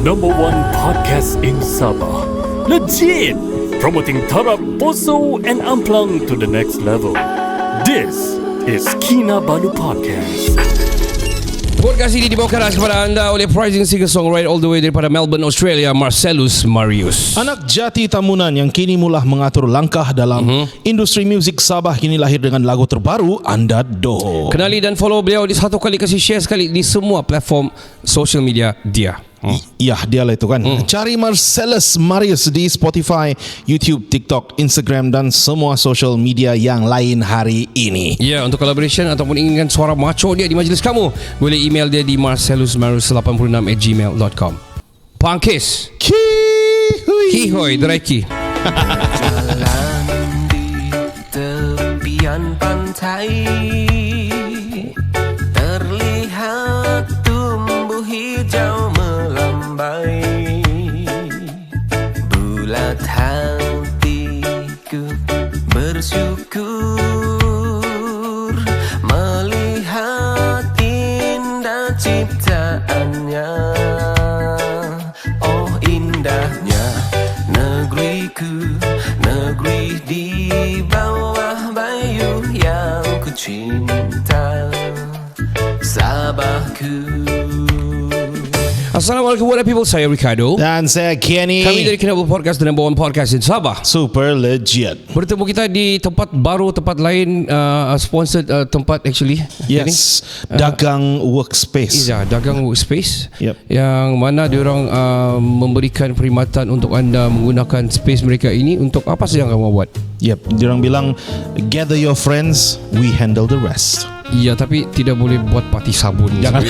Number one podcast in Sabah. Legit! Promoting Tarap, Poso and Amplang to the next level. This is Kinabalu Podcast. Podcast ini dibawakan kepada anda oleh Rising Singer-Songwriter all the way daripada Melbourne, Australia, Marcellus Marius. Anak jati Tamunan yang kini mula mengatur langkah dalam industri muzik Sabah kini lahir dengan lagu terbaru Anda Do. Kenali dan follow beliau di satu kali, kasih share sekali di semua platform social media dia. Ya, dia lah itu kan. Cari Marcellus Marius di Spotify, YouTube, TikTok, Instagram dan semua social media yang lain hari ini. Ya, untuk collaboration ataupun inginkan suara macho dia di majlis kamu, boleh email dia di marcellusmarius86@gmail.com. Pangkis Hihoy Dreki. Jalan di tepian pantai, terlihat tumbuh hijau melambai. Bulat hatiku bersyukur melihat indah ciptaannya. Oh indahnya negeriku, negeri di bawah bayu yang ku cinta, Sabahku. Assalamualaikum warahmatullahi wabarakatuh. Saya Ricardo Dan saya Kenny. Kami dari Kinabalu Podcast, the number one podcast in Sabah. Super legit. Bertemu kita di tempat baru, tempat lain, sponsored tempat actually. Yes, Dagang Workspace. Ya, Dagang Workspace. Yep. Yang mana diorang memberikan perkhidmatan untuk anda menggunakan space mereka ini untuk apa saja yang kamu buat. Yep, diorang bilang gather your friends, we handle the rest. Ya, tapi tidak boleh buat parti sabun. Jangan.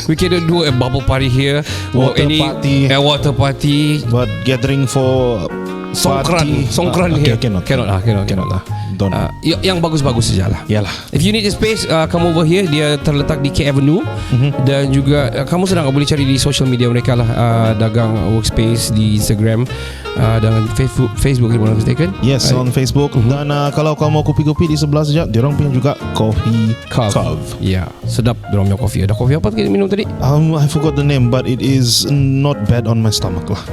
We cannot do a bubble party here or Water any party. water party. But gathering for Songkran okay, here. cannot lah. Don't. Yang bagus-bagus sajalah. Yalah. If you need a space, come over here. Dia terletak di K Avenue. Dan juga kamu sedang boleh cari di social media mereka lah, Dagang Workspace di Instagram dan Facebook if I'm not mistaken. Yes, on Facebook. Dan kalau kau mau kopi-kopi di sebelah saja, diorang punya juga Coffee Cove. Ya, sedap diorang punya kopi. Ada kopi apa kita minum tadi? I forgot the name, but it is not bad on my stomach lah.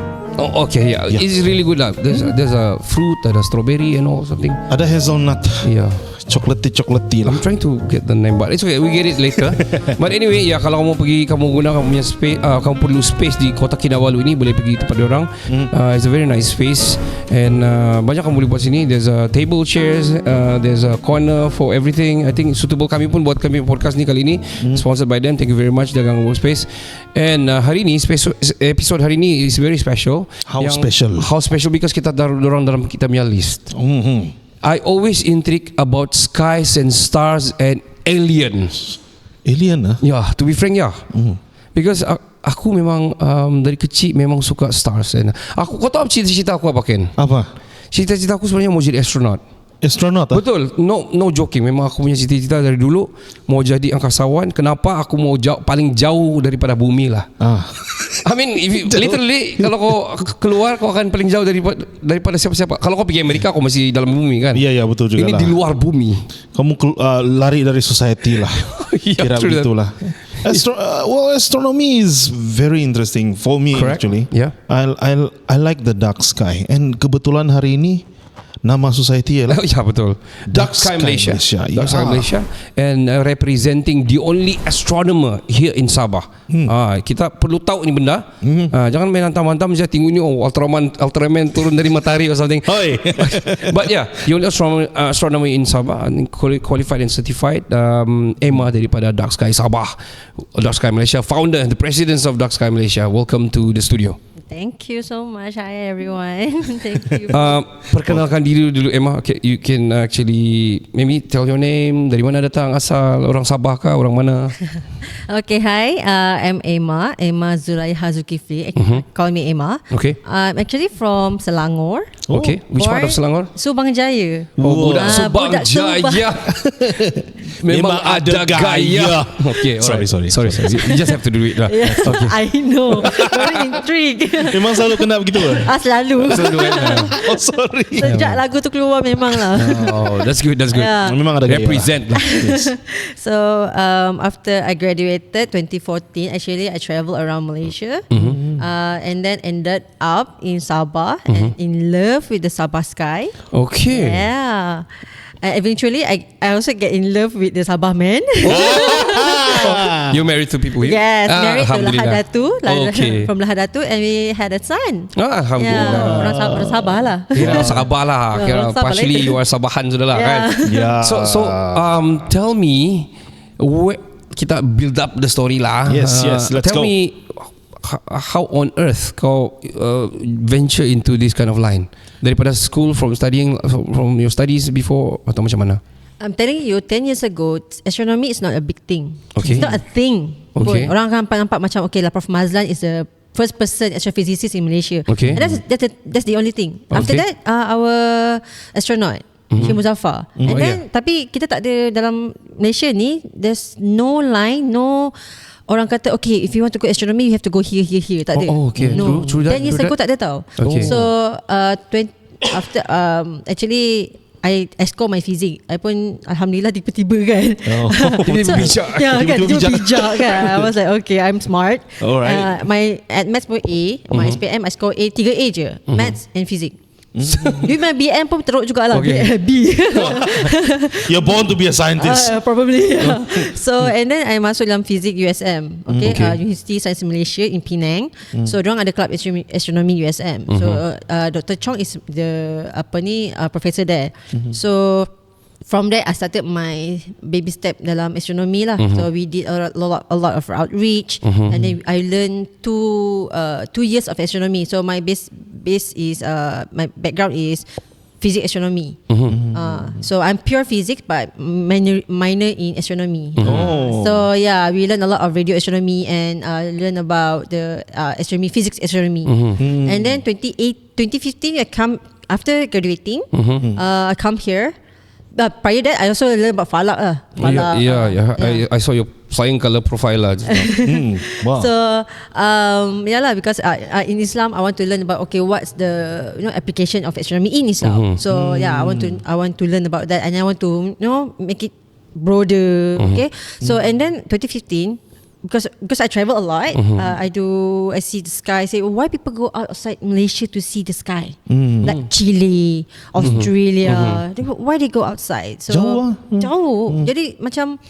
Oh, okay, yeah. It's really good lah. There's a fruit, ada strawberry and all something. Ada hazelnut. Yeah. Chocolatey lah. I'm trying to get the name, but it's okay. We get it later. But anyway, ya, kalau kamu pergi, kamu guna kamu punya space, kamu perlu space di Kota Kinabalu ini, boleh pergi tempat diorang. It's a very nice space and banyak kamu boleh buat sini. There's a table, chairs, there's a corner for everything. I think suitable. Kami pun buat kami podcast ni kali ini sponsored by them. Thank you very much Dagang Workspace. And hari ni episode hari ni is very special. How special? How special because kita taruh diorang dalam kita punya list. I always intrigued about skies and stars and aliens. Alien lah. Yeah, to be frank, yeah. Because aku memang dari kecil memang suka stars. And kau tahu cita-cita aku apa, Ken? Apa? Cita-cita aku sebenarnya mau jadi astronaut. Astronaut ah? Betul, no joking. Memang aku punya cita-cita dari dulu mau jadi angkasawan. Kenapa aku mau paling jauh daripada bumi lah. I mean, literally kalau kau keluar, kau akan paling jauh daripada siapa-siapa. Kalau kau pergi Amerika, kau masih dalam bumi kan. Iya betul juga ini lah. di luar bumi. Kamu lari dari society lah. Yeah, kira begitulah. Astronomy is very interesting for me. Correct. Actually. Yeah. I like the dark sky. And kebetulan hari ini nama society ialah Ya, betul. Dark Sky Malaysia. Dark Sky Malaysia. And representing the only astronomer here in Sabah. Kita perlu tahu ni benda. Jangan main hantam-hantam saja tengok ni Ultraman turun dari matahari or something. But yeah, the only astronomer in Sabah, qualified and certified, Emma daripada Dark Sky Sabah, Dark Sky Malaysia, founder, the president of Dark Sky Malaysia. Welcome to the studio. Thank you so much. Hi everyone. Thank you. Perkenalkan diri dulu, Emma. Okay, you can actually maybe tell your name, dari mana datang, asal, orang Sabah kah, orang mana? Okay, hi. I'm Emma Zulaiha Zulkifli. Call me Emma. Okay. I'm actually from Selangor. Okay, which part of Selangor? Subang Jaya. Budak Subang budak Jaya. Memang ada gaya. Okay, Sorry. You just have to do it lah. Yeah, okay. I know. Very intrigued. Memang selalu kena begitu ke? Selalu. Oh sorry. Sejak lagu tu keluar memang lah. Oh, that's good. Yeah. Memang ada gaya Represent lah. So after I graduated 2014, actually I traveled around Malaysia, and then ended up in Sabah and in love with the Sabah sky. Okay. Yeah. Eventually, I also get in love with the Sabah man. You married to people here? Yes, married to Alhamdulillah. Lahadatu, Okay. from Lahadatu, and we had a son. Alhamdulillah. Yeah, orang Sabah lah. Kira Sabah lah. Kira orang Sabah partially lah. you are Sabahan sudah lah kan. Yeah. So tell me, kita build up the story lah. Yes, let's tell go. me how on earth kau venture into this kind of line daripada school, from your studies before, atau macam mana? I'm telling you, 10 years ago, astronomy is not a big thing. Okay. It's not a thing. Okay. Orang akan nampak macam, okay lah, Prof Mazlan is the first person astrophysicist in Malaysia. Okay. And that's the only thing. After Okay. that, our astronaut, Syed Muzaffar. And then, tapi kita tak ada dalam Malaysia ni, there's no line, no orang kata, okay, if you want to go astronomy, you have to go here. Tak ada. Oh, okay. No. True that, 10 years true ago that. tak ada tau. Okay. So, actually, I score my physics. I pun Alhamdulillah tiba-tiba kan. Tiba-tiba bijak. Ya kan, Tiba-tiba tiba bijak kan. I was like, okay, I'm smart. Alright. At maths pun A, my SPM I score A, 3A je. Maths and physics. Duit my BM pun teruk jugalah. Okay. B. You're born to be a scientist. Probably. So and then I masuk dalam Physics USM. Okay, Okay. University Science Malaysia in Penang. So dorang ada club astronomy USM. So Dr. Chong is the professor there. So from there I started my baby step dalam astronomy lah. So we did a lot of outreach, and then I learned 2 years of astronomy. So my base is my background is physics astronomy. So I'm pure physics but minor in astronomy. So yeah, we learn a lot of radio astronomy and learn about the astronomy, physics astronomy. And then 2015 I come after graduating. I come here. But prior that I also learn about falak lah. Falak. Yeah. I saw your flying color profile lah. just now. Wow. So yeah lah, because in Islam I want to learn about, okay, what's the application of astronomy in Islam. So yeah, I want to learn about that, and I want to make it broader. Okay. So and then 2015, because I travel a lot, I see the sky. I say, why people go outside Malaysia to see the sky, like Chile, Australia. Why they go outside? So jauh. Jadi macam,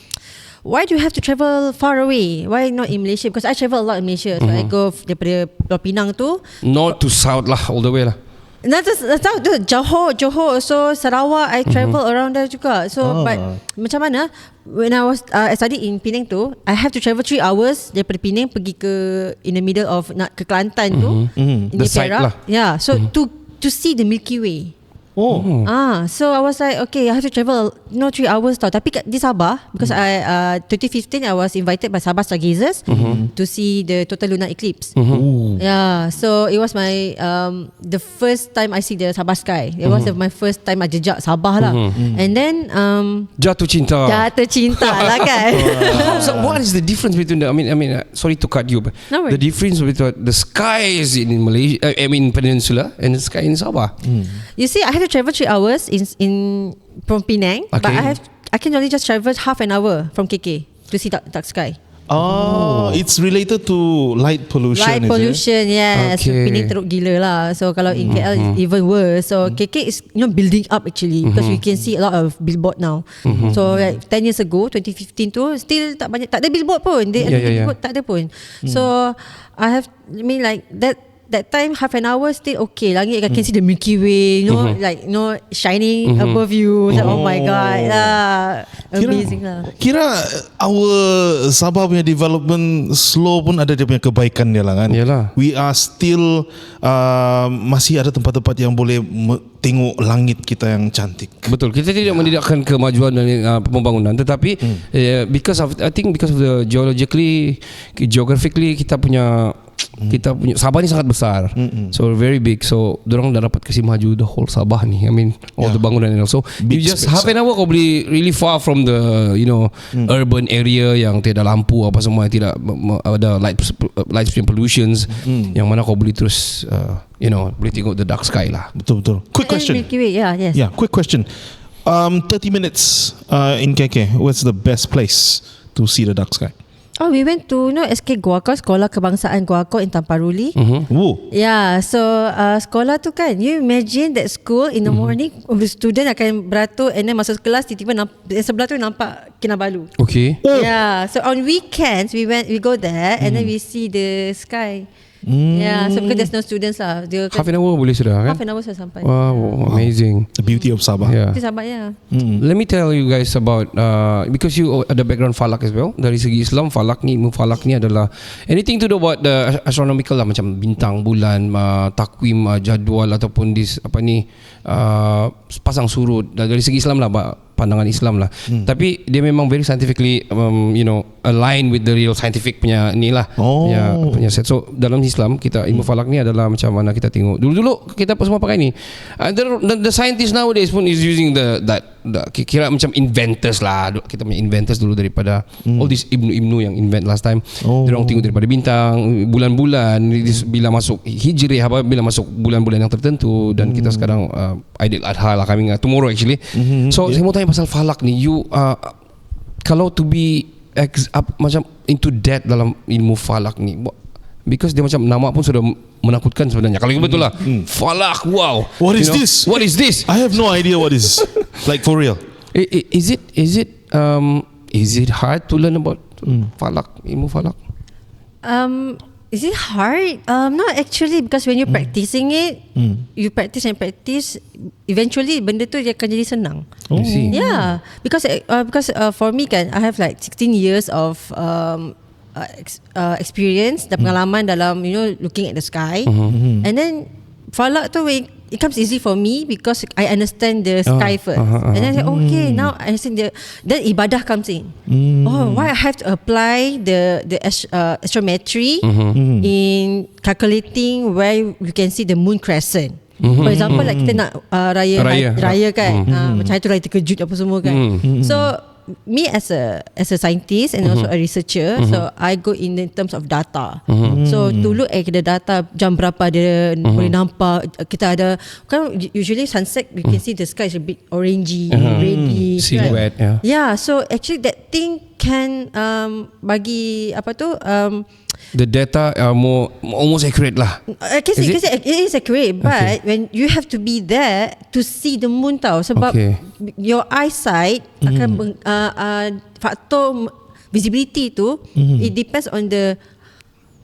why do you have to travel far away? Why not in Malaysia? Because I travel a lot in Malaysia. So I go daripada Pulau Pinang tu, North to south lah, all the way lah. Johor, so Sarawak, I travel around there juga. So but macam mana, when I was I studied in Penang tu, I have to travel 3 hours daripada Penang pergi ke in the middle of nak ke Kelantan tu, in The site Perak. lah. Yeah, so to see the Milky Way. So I was like, okay, I have to travel 3 hours tau. Tapi di Sabah, because 2015 I was invited by Sabah Stargazers to see the total lunar eclipse. Yeah, so it was my the first time I see the Sabah sky. It was my first time I jejak Sabah lah. And then Jatuh cinta. jatuh cinta lah kan. So what is the difference between the? I mean, sorry to cut you, but No worries. the difference between the skies in Malaysia, Peninsula, and the sky in Sabah. You see, I have to travel 3 hours from Penang, but Okay. I can only just travel half an hour from KK to see dark sky. It's related to light pollution. Light is it? pollution, yes. Okay. Penang teruk gila lah. So kalau in KL it's even worse. So KK is building up actually, because you can see a lot of billboard now. So like 10 years ago, 2015 tu still tak ada billboard pun. Billboard tak ada pun. So I like that time half an hour still okay. Langit I can see the Milky Way, shining above you. Like, oh my god, amazing lah. Kira our Sabah punya development slow pun ada dia punya kebaikan dia lah kan. Yalah. We are still masih ada tempat-tempat yang boleh tengok langit kita yang cantik. Betul. Kita tidak mendidakkan kemajuan dan pembangunan, tetapi because of the geographically kita punya Kita punya Sabah ni sangat besar. So very big. So dorang dah dapat kasi maju the whole Sabah ni. I mean all the bangunan and also Big you just space. half an hour kau boleh really far from the urban area yang tiada lampu apa semua, tidak ada light pollutions, yang mana kau boleh terus boleh tengok the dark sky lah. Betul. Quick question. Milky Way, yes. Yeah, quick question. 30 minutes in KK. What's the best place to see the dark sky? Oh, we went to SK Guaco, Sekolah Kebangsaan Guaco in Tamparuli. Woo. Yeah, so sekolah tu kan, you imagine that school in the morning, the student akan beratur and then masuk kelas tiba-tiba sebelah tu nampak Kinabalu. Okay. Yeah, so on weekends we go there and then we see the sky. Yeah, so because there's no students lah. Dia Half an hour boleh sudah kan? half an hour sudah sampai. Wow, amazing. The beauty of Sabah. Yeah. Itu sahabat ya. Let me tell you guys about because you ada background falak as well. Dari segi Islam, falak ni, ilmu falak ni adalah anything to do about the astronomical lah, macam bintang, bulan, takwim, jadual ataupun pasang surut. Dari segi Islam lah, pandangan Islam lah. Tapi dia memang very scientifically align with the real scientific punya ni lah. Punya set. So dalam Islam kita ilmu falak ni adalah macam mana kita tengok. Dulu kita semua pakai ni. The scientists nowadays pun is using that kira macam inventors lah. Kita punya inventors dulu daripada all these ibnu yang invent last time. Diorang tengok daripada bintang, bulan-bulan bila masuk Hijri, bila masuk bulan-bulan yang tertentu, dan kita sekarang Aidil Adha lah, coming tomorrow actually. So saya mau tanya pasal falak ni. You kalau to be macam into depth dalam ilmu falak ni, because dia macam nama pun sudah menakutkan sebenarnya. Kalau betul lah, falak, wow. What is this? What is this? I have no idea what is. Like for real. Is it hard to learn about falak, ilmu falak? Is it hard? Not actually, because when you're practicing it, you practice and practice, eventually benda tu dia akan jadi senang. I see. Yeah, because for me kan, I have like 16 years of experience dan pengalaman dalam looking at the sky, and then falak tu it comes easy for me because I understand the sky first, and then I say okay, now I understand then ibadah comes in. Why I have to apply the astrometry in calculating where you can see the moon crescent. For example, like kita nak raya kan, macam hari tu raya terkejut apa semua kan. So me as a scientist and also a researcher, so I go in terms of data. So to look at the data, jam berapa dia boleh nampak, kita ada kan usually sunset you can see the sky is a bit orangey, reddy, silhouette, right? Yeah, so actually that thing can bagi the data are more almost accurate lah. I can say it is accurate, but when you have to be there to see the moon tau, sebab your eyesight akan faktor visibility tu, it depends on the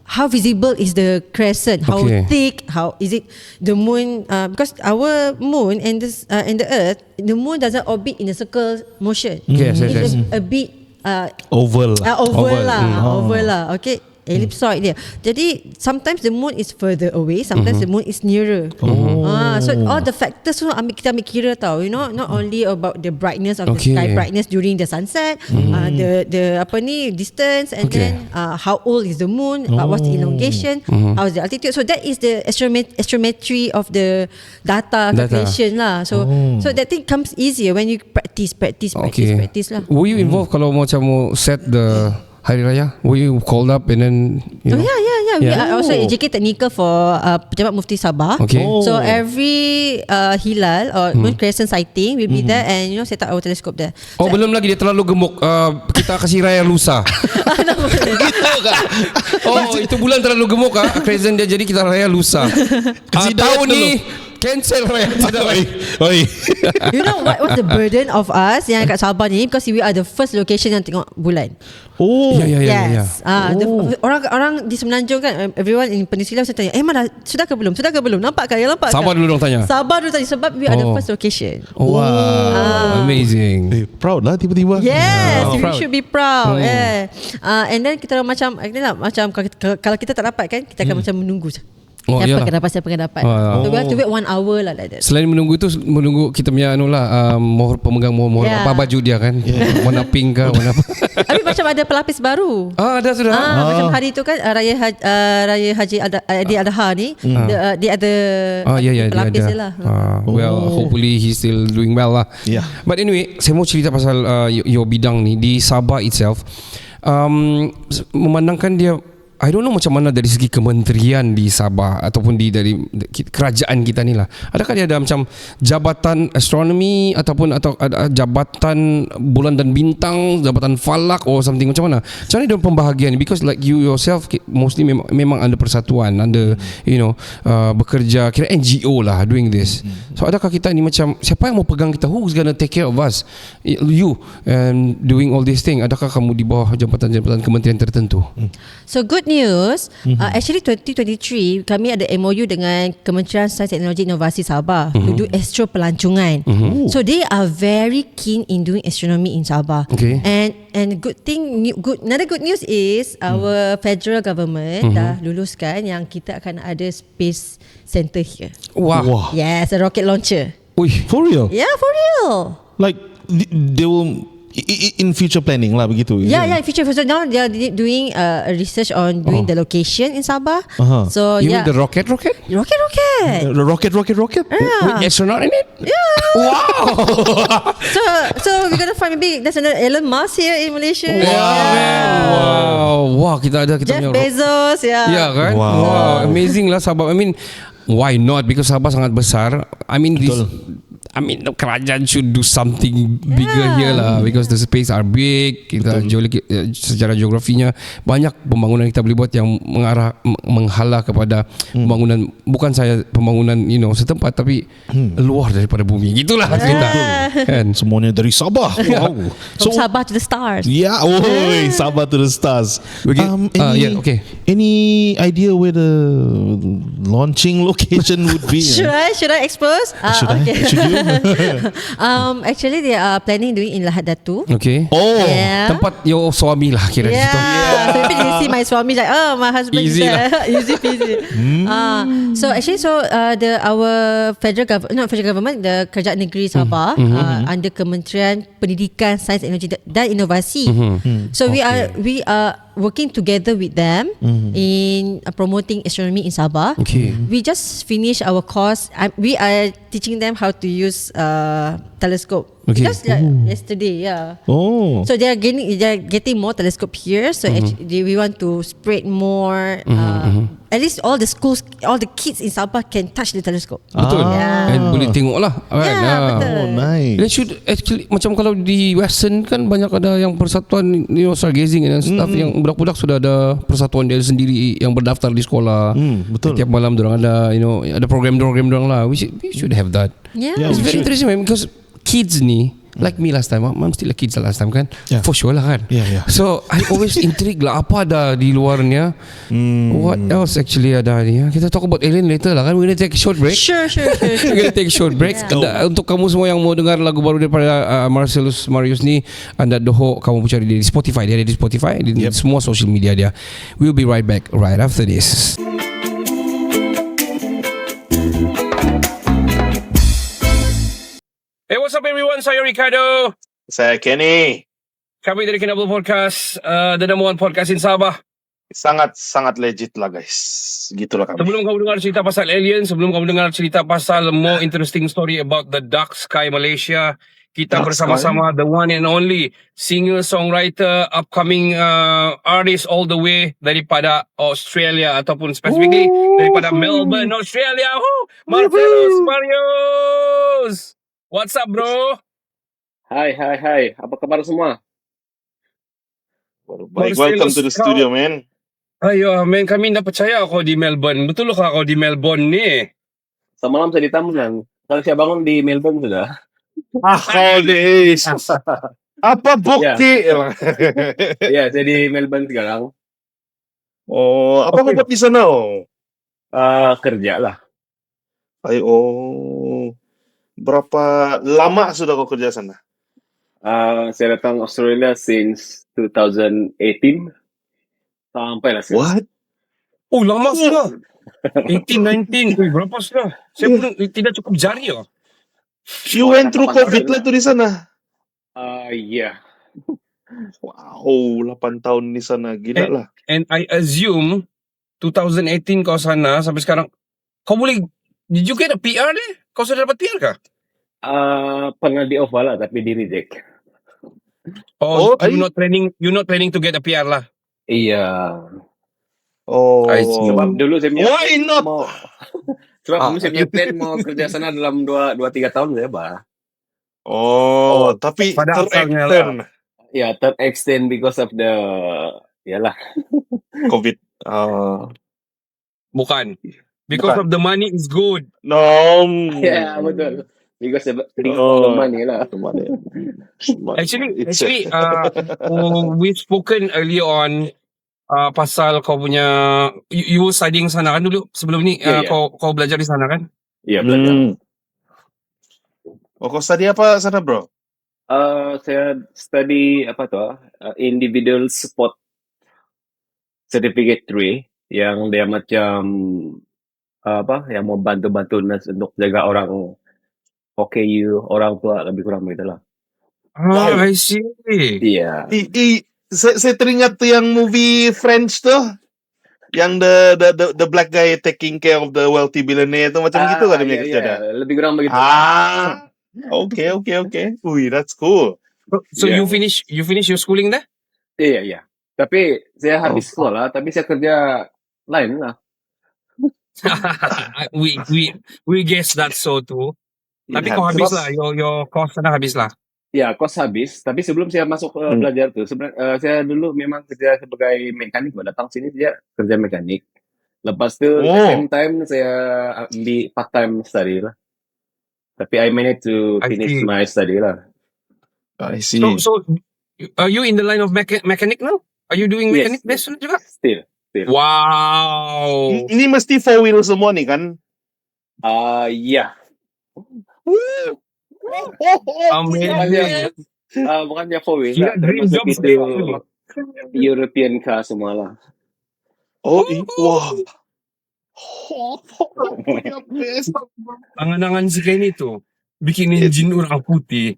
how visible is the crescent, how thick, how is it the moon, because our moon and the earth, the moon doesn't orbit in a circle motion. It's a bit oval lah. Okay, ellipsoid dia. Jadi sometimes the moon is further away, sometimes the moon is nearer. So all the factors tu kita ambil kira tau. Not only about the brightness of the sky brightness during the sunset, the distance, and then how old is the moon, what's the elongation, how's the altitude. So that is the astrometry of the data calculation lah. So that thing comes easier when you practice lah. Were you involved kalau macam mau set the Hari Raya? Were you called up and then Yeah. We are also educate technical for Pejabat Mufti Sabah. So every hilal or moon crescent sighting we'll be there and set up our telescope there. So belum lagi dia terlalu gemuk. Kita kasih raya lusa. Itu bulan terlalu gemuk crescent dia, jadi kita raya lusa. Tahun ni cancel raya. You know what's the burden of us yang kat Sabah ni, because we are the first location yang tengok bulan. Yes. Orang di Semenanjung kan, everyone in Peninsula saya tanya, mana sudah ke belum? Nampak ke? Sabar dulu dong tanya. Sabar dulu tanya, sebab we are the first location. Wow, amazing. Proud lah tiba-tiba. Yes, we should be proud. And then kita macam kalau kita tak dapat kan, kita akan macam menunggu. Oh, siapa iyalah. akan dapat, siapa akan dapat. So we have to wait 1 hour lah like that. Selain menunggu tu, menunggu kita punya pemegang mohon Yeah. apa baju dia kan, warna pink ke warna apa. Tapi macam ada pelapis baru. Ada sudah. Macam hari tu kan Raya Haji Adha ni dia ada Ya, pelapis dia dia lah. Well, hopefully he's still doing well lah. Yeah. But anyway, saya mau cerita pasal your bidang ni di Sabah itself. Memandangkan dia, I don't know macam mana dari segi kementerian di Sabah ataupun dari kerajaan kita ni lah. Adakah dia ada macam jabatan astronomi ataupun ada jabatan bulan dan bintang, jabatan falak or something, macam mana? Macam mana dia pembahagian? Because like you yourself mostly memang ada persatuan, ada bekerja kira NGO lah doing this. So adakah kita ni macam siapa yang mau pegang kita? Who's gonna take care of us? You and doing all this thing. Adakah kamu di bawah jabatan-jabatan kementerian tertentu? So good news, actually 2023 kami ada MOU dengan Kementerian Sains Teknologi Inovasi Sabah to do astro pelancongan. So they are very keen in doing astronomy in Sabah. Okay. And another good news is our federal government dah luluskan yang kita akan ada space center here. Wow. Yes, a rocket launcher. Ui. For real? Yeah, for real. Like they will in future planning lah begitu. Yeah, in future. So now they are doing a research on doing the location in Sabah. So You yeah, mean the rocket? rocket. Rocket. With astronaut in it? Yeah. Wow. So we're gonna find maybe there's another Elon Musk here in Malaysia. Wow, kita Jeff punya Bezos, Ya kan? Wow, amazing lah Sabah. I mean, why not? Because Sabah sangat besar. I mean, the kerajaan should do something bigger here lah, because the space are big. Kita secara geografinya banyak pembangunan kita boleh buat yang menghala kepada pembangunan, bukan saya pembangunan setempat, tapi luar daripada bumi. Gitulah kita. Kan? Semuanya dari Sabah. Wow. From Sabah to the stars. Yeah, Sabah to the stars. Any idea where the launching location would be? Should I expose? Should I? Okay. Should you? Actually they are planning doing in Lahad Datu. Okay. Yeah. Tempat your suami lah kira Yeah. situ. So maybe they see my Swami like, oh, my husband Easy is there. Easy peasy. So actually, our federal government, the Kerajaan Negeri Sabah, under Kementerian Pendidikan, Sains, Teknologi dan Inovasi. So we are working together with them in promoting astronomy in Sabah. Okay. We just finished our course. We are teaching them how to use telescope. Okay. Just yesterday, yeah. Oh. So they are getting more telescope here. So actually we want to spread more. At least all the schools, all the kids in Sabah can touch the telescope. Betul. Yeah. And boleh tengok lah. Yeah, betul. Oh, nice. They should actually, macam kalau di Western kan banyak ada yang persatuan stargazing and stuff, yang budak-budak sudah ada persatuan dia sendiri yang berdaftar di sekolah. Betul. Setiap malam dorang ada ada program-program dorang lah. We should have that. Yeah. It's we very should. interesting man, because kids ni, like me last time, I'm still a kid last time kan. Yeah. For sure lah kan. Yeah. So I always intrigued lah apa ada di luarnya. What else actually ada ni? Kita talk about alien later lah kan. We're gonna take a short break. Sure. We're gonna take a short break. Untuk kamu semua yang mau dengar lagu baru daripada Marcellus Marius ni, anda doho kamu cari di Spotify. Dia ada di Spotify, di semua social media dia. We'll be right back right after this. Hey, what's up everyone? Saya Ricardo. Saya Kenny. Kami dari Kinabalu Podcast, the number one podcast in Sabah. Sangat legit lah guys. Gitulah kami. Sebelum kamu dengar cerita pasal alien, sebelum kamu dengar cerita pasal more interesting story about the Dark Sky Malaysia, kita Dark bersama-sama the one and only singer, songwriter, upcoming artist all the way daripada Australia ataupun specifically daripada Melbourne, Australia. Marcellus Marius. What's up, bro? Hai. Apa kabar semua? Baik, welcome to the studio, man. Ayo, men, kami dah percaya kau di Melbourne. Betul kah kau di Melbourne ni? Semalam saya di Tambunan. Kalau saya bangun di Melbourne sudah. Kau deh. Apa bukti? Ya, saya di Melbourne sekarang. Oh, apa kau buat di sana? Kerja lah. Berapa lama sudah kau kerja sana? Saya datang Australia since 2018. Sampai lah sekarang. What? Oh, lama sudah. 18, 19. Berapa sudah? Saya pun tidak cukup jari. You went through COVID lah tu di sana. Yeah. Wow, 8 tahun di sana. Gila lah. And I assume 2018 kau sana sampai sekarang. Kau boleh, did you get a PR deh? Kau sudah dapat PR kah? Pernah di-offer lah tapi di-reject. You're not planning to get a PR lah. Iya. Oh. I see. Sebab dulu saya punya Why not? sebab dulu saya punya plan mau kerja sana dalam 2-3 tahun saya bah. Oh, tapi pada asalnya ter-extend Ya, extend because of the yalah. COVID. Bukan. Because of the money is good. No. Ya, betul. Because of the money lah. Actually, we've spoken earlier on pasal kau punya you were studying sana kan dulu sebelum ni kau belajar di sana kan? Iya, belajar. Kau study apa sana, bro? Saya study individual sport certificate 3 yang dia macam yang mau bantu-bantu untuk jaga orang orang tua lebih kurang begitulah. I see. Iya. Saya teringat tuh yang movie French tuh, yang the black guy taking care of the wealthy billionaire itu macam gitu kan dia kerja. Lebih kurang begitu. Okay. Wih, that's cool. So you finish your schooling there? Iya. Tapi saya habis sekolah, tapi saya kerja lain lah. we guess that so too. Tapi kau habis lah, your course sana habis lah. Ya, kos habis. Tapi sebelum saya masuk belajar tuh, sebenarnya saya dulu memang kerja sebagai mekanik. Datang sini dia kerja mekanik. Lepas itu same time saya ambil part time study lah. Tapi I managed to finish my study lah. I see. So are you in the line of mechanic now? Are you doing mechanic lesson juga? Still. Wow. Ini mesti 4 wheel semua nih kan? Iya. Bukannya 4 wheel lah. Dream job itu European car semua lah. Wah. Angan-angan si Kenny tuh bikin engine orang putih.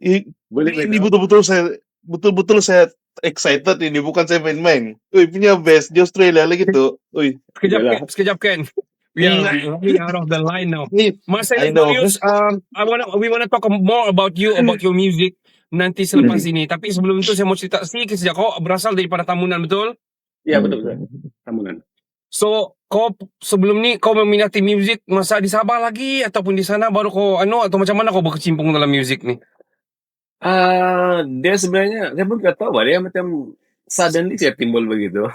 Ini betul-betul saya excited ini, bukan saya main-main. Punya best di Australia lagi tuh. Sekejap Ken. We are out of the line now. Marcellus Marius, we wanna talk more about you, about your music nanti selepas ini. Tapi sebelum itu saya mau cerita sedikit sejak kau berasal daripada Tamunan, betul? Iya, betul. Tamunan. So, kau sebelum ni kau meminati music masa di Sabah lagi ataupun di sana baru kau atau macam mana kau berkecimpung dalam music ni? Dia sebenarnya saya pun tak tahu, dia macam suddenly saya timbul begitu.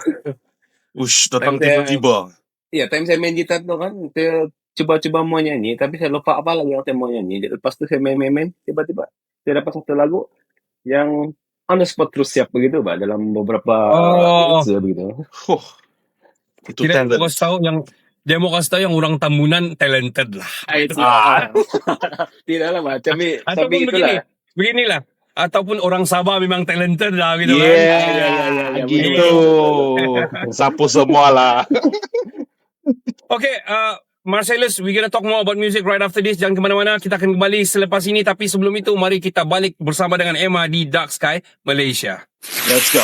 Datang tiba-tiba. Iya, time saya main gitar tuh kan, saya coba-coba mau nyanyi, tapi saya lupa apa lagi yang saya mau nyanyi. Lepas itu saya main, tiba-tiba saya dapat satu lagu yang on the spot terus siap begitu, Pak, dalam beberapa begitu. Itu talent. Dia mau kasih tahu yang orang Tamunan talented lah. Tidak lah, Pak. Tapi itulah. Beginilah. Ataupun orang Sabah memang talented lah gitu kan. Iya, gitu. Sapu semua lah. Okay, Marcellus, we're gonna talk more about music right after this. Jangan kemana-mana, kita akan kembali selepas ini. Tapi sebelum itu, mari kita balik bersama dengan Emma di Dark Sky, Malaysia. Let's go.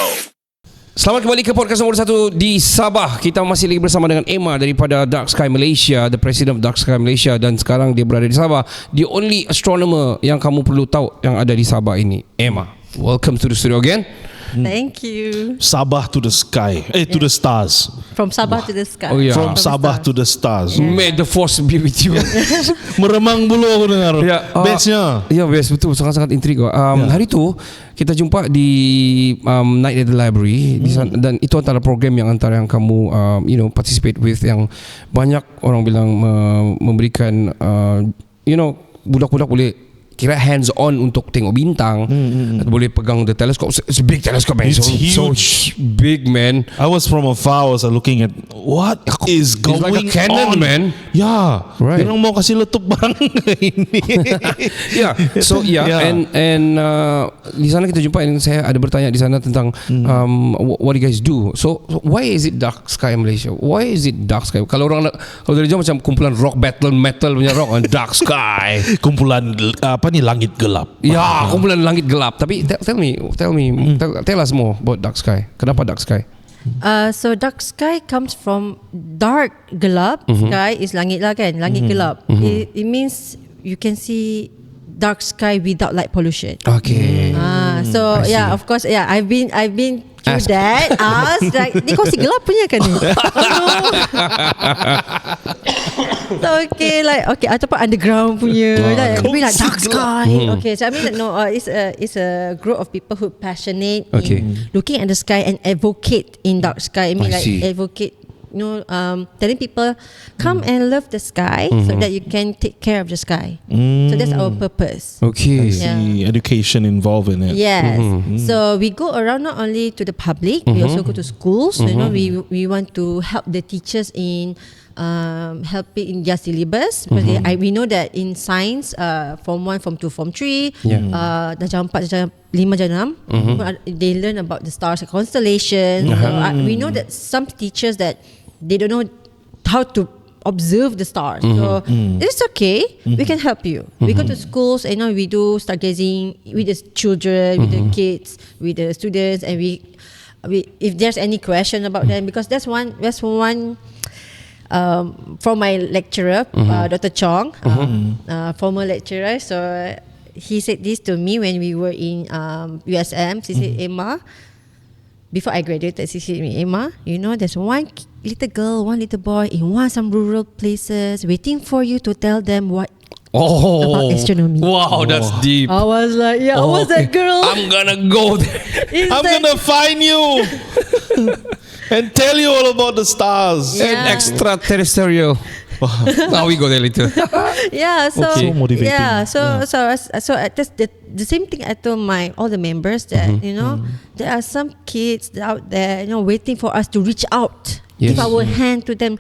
Selamat kembali ke podcast nomor 1 di Sabah. Kita masih lagi bersama dengan Emma daripada Dark Sky Malaysia, the president of Dark Sky Malaysia, dan sekarang dia berada di Sabah. The only astronomer yang kamu perlu tahu yang ada di Sabah ini, Emma. Welcome to the studio again. Thank you. Sabah to the sky. To the stars. From Sabah to the sky. Oh, yeah. From Sabah to the stars. May the force be with you. Meremang bulu aku dengar. Bestnya. Ya, best, betul. Sangat-sangat intrigue. Hari tu kita jumpa di Night at the Library di sana, dan itu antara program yang kamu participate with, yang banyak orang bilang memberikan budak-budak boleh kira hands on untuk tengok bintang. Boleh pegang the telescope. It's a big telescope, man. It's so huge. big, man. I was from afar. I was looking at what is It's going like a cannon, on, man. Yeah, Right. Orang mau kasih letup barang ini. Yeah. So yeah, Yeah. and di sana kita jumpa, and saya ada bertanya di sana tentang what do you guys do. So why is it Dark Sky Malaysia? Why is it Dark Sky? Kalau dari jauh macam kumpulan rock battle metal punya rock, Dark Sky. Kumpulan apa ni, langit gelap. Ya, kumpulan langit gelap. Tapi tell us more about Dark Sky. Kenapa Dark Sky? So dark sky comes from dark gelap. Sky is langit lah kan, langit gelap. It means you can see dark sky without light pollution. Okay. So yeah, of course, yeah, I've been through that. Like ni kau si gelap punya kan ni? So okay, ataupun underground punya, like maybe like dark sky. Okay, so I mean no, it's a group of people who passionate in looking at the sky and advocate in dark sky. I mean advocate, telling people come and love the sky so that you can take care of the sky. So that's our purpose. Okay. See, education involved in it. Yes. So we go around not only to the public, we also go to schools. We want to help the teachers in helping in their syllabus. We know that in science, form 1, form 2, form 3, darjah 4, darjah 5, darjah 6, they learn about the stars and constellations. So, we know that some teachers that they don't know how to observe the stars. So it's okay. We can help you. We go to schools and we do stargazing with the children, with the kids, with the students, and we if there's any question about them, because that's one from my lecturer, Dr. Chong, former lecturer. So he said this to me when we were in USM. He said, Emma, before I graduated, she said, Emma, there's one little girl, one little boy in some rural places waiting for you to tell them what about astronomy. Wow, that's deep. I was like, I was that girl. I'm gonna go there. I'm gonna find you and tell you all about the stars. And extraterrestrial. Now we go there later. Yeah, so So motivating. Yeah, so that's the same thing I told all the members that there are some kids out there waiting for us to reach out, Yes. give our hand to them,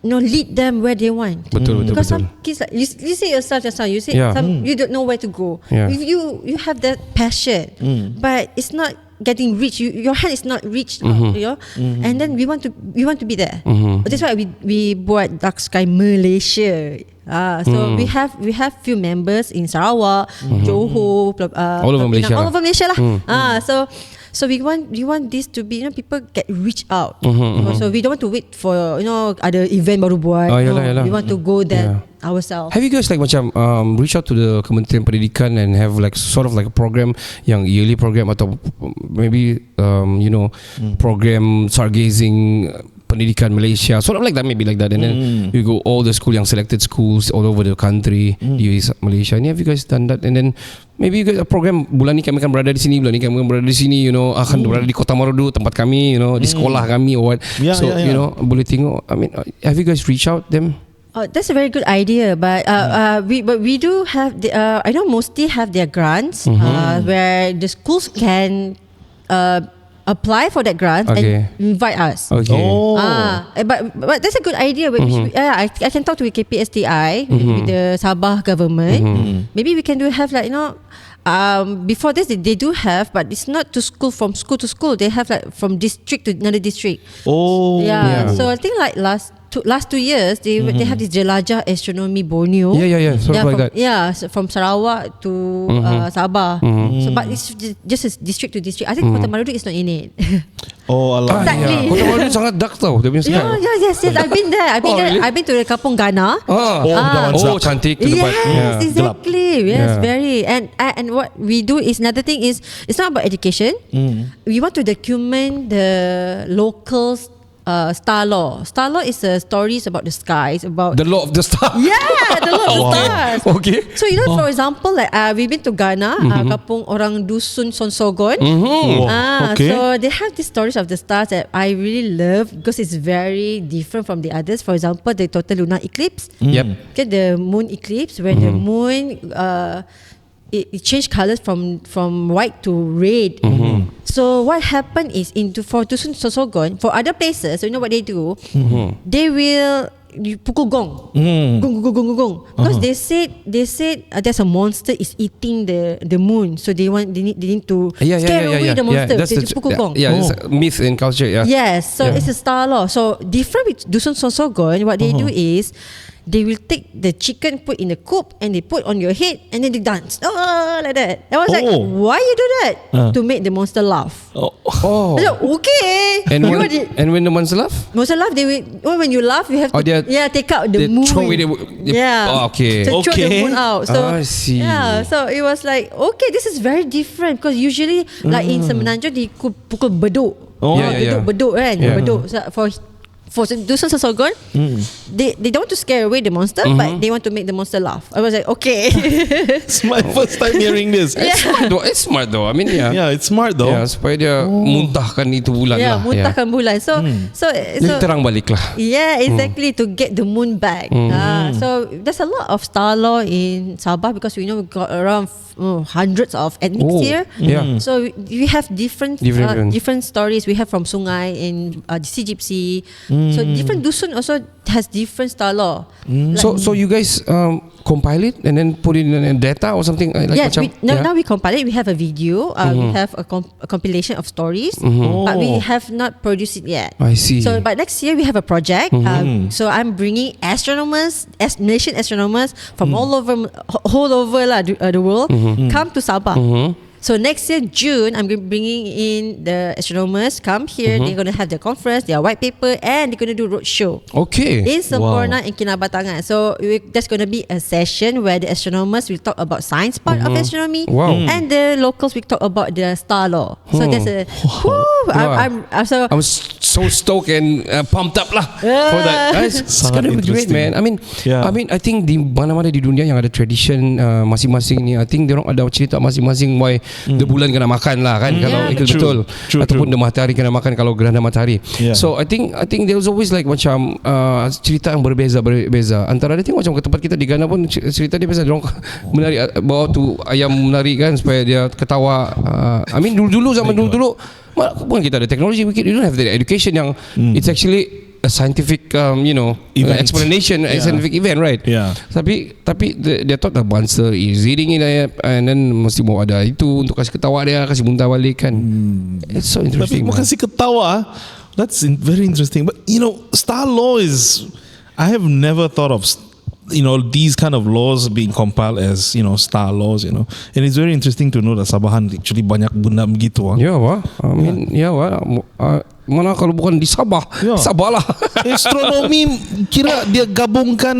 lead them where they want. Betul. Because some kids, like, you see yourself just now, you say you don't know where to go. Yeah. If you have that passion, but it's not getting reached, your hand is not reached, and then we want to be there. That's why we buat Dark Sky Malaysia. So we have few members in Sarawak, Johor, all over Malaysia. All over Malaysia lah. So we want this to be, people get reached out. So we don't want to wait for ada event baru buat. Yalah. We want to go there ourselves. Have you guys macam reach out to the Kementerian Pendidikan and have sort of a program, yang yearly program atau maybe program stargazing Pendidikan Malaysia, sort of like that, maybe like that, and then you go all the school, yang selected schools all over the country di Malaysia. Have you guys done that? And then maybe you guys a program, bulan ni kami akan berada di sini, bulan ni kami akan berada di sini, akan berada di Kota Marudu, tempat kami, di sekolah kami or what. Boleh tengok. I mean, have you guys reached out them? That's a very good idea, but we do have I know mostly have their grants where the schools can apply for that grant and invite us. Okay. But that's a good idea. I can talk to KPSTI with the Sabah government. Maybe we can have before this they do have, but it's not from school to school. They have from district to another district. So I think last 2 years they have this Jelajah Astronomy Borneo. Sort of like that. So from Sarawak to Sabah. So but it's just a district to district. I think Kota Marudu is not in it. Exactly. Kota Marudu sangat dark tau dia punya sky. Yes. I've been there. Really? I've been to the Kampung Ghana. Cantik tu tempat. Yes, exactly. Yes, very. And what we do is, another thing is, it's not about education. We want to document the locals. Star Law. Star Law is stories about the skies, about the law of the stars. Yeah, the law of the stars. Okay. So for example, we've been to Ghana, Kampung Orang Dusun Sonsogon. So they have these stories of the stars that I really love because it's very different from the others. For example, the total lunar eclipse. Yep. Okay, the moon eclipse where the moon it changed colors from white to red. So what happened is for Dusun Sosogon, for other places, you know what they do? They will pukul gong, gong, because they said there's a monster is eating the moon, so they need to scare away the monster. That's They pukul gong. it's a myth in culture. Yeah. Yes, so it's a star law. So different with Dusun Sosogon, what they do is they will take the chicken, put in the coop, and they put on your head, and then they dance. Oh, like that. I was like, why you do that? To make the monster laugh. Oh. I said, okay. And when the monster laugh? Monster laugh, they will, when you laugh, you have to take out the they moon. throw away okay. So throw the moon out. So I see. Yeah, so it was like, okay, this is very different, because usually like in Semenanjung they pukul beduk. Beduk kan. Beduk. So for Dusun Sosogon, they don't want to scare away the monster, but they want to make the monster laugh. I was like, okay. It's my first time hearing this. It's smart though. I mean, Yeah, it's smart though. Yeah, supaya dia muntahkan itu bulan lah. Muntahkan bulan. So terang balik lah. Yeah, exactly, to get the moon back. So there's a lot of star law in Sabah, because we know we got around hundreds of ethnics here. Yeah. So we have different stories. We have from Sungai in Gypsy. So different dusun also has different star law. So you guys compile it and then put it in data or something like yes, now we compile it. We have a video. We have a compilation of stories, but we have not produced it yet. I see. So but next year we have a project. So I'm bringing Malaysian astronomers from all over the world come to Sabah. So next year June, I'm bringing in the astronomers come here. They're going to have their conference, their white paper, and they're going to do roadshow. Okay. In Semporna and Kinabatangan. So there's going to be a session where the astronomers will talk about science part of astronomy, and the locals will talk about the star law. So there's a. I'm so stoked and pumped up lah for that. It's gonna be great, man. I mean, I think di mana-mana di dunia yang ada tradition masing-masing ni, I think diorang ada cerita masing-masing why the bulan kena makan lah kan, kalau itu betul, ataupun the matahari kena makan kalau gerhana matahari. So I think there's always like macam cerita yang berbeza. Antara dia tengok macam ke tempat kita di Ghana pun cerita dia biasa diorang menari, bawa tu ayam menari kan supaya dia ketawa. I mean zaman dulu bukan kita ada teknologi, we don't have the education yang it's actually a scientific explanation, a scientific event, right? Tapi dia thought the monster is eating it, and then mesti mau ada itu untuk kasih ketawa dia, kasih muntah balik kan. It's so interesting. Tapi mau kasih ketawa, that's very interesting. But star law is, I have never thought of these kind of laws being compiled as star laws, and it's very interesting to know that Sabahan actually banyak benda begitu. Mana kalau bukan di Sabah, Sabah lah. Astronomi kira dia gabungkan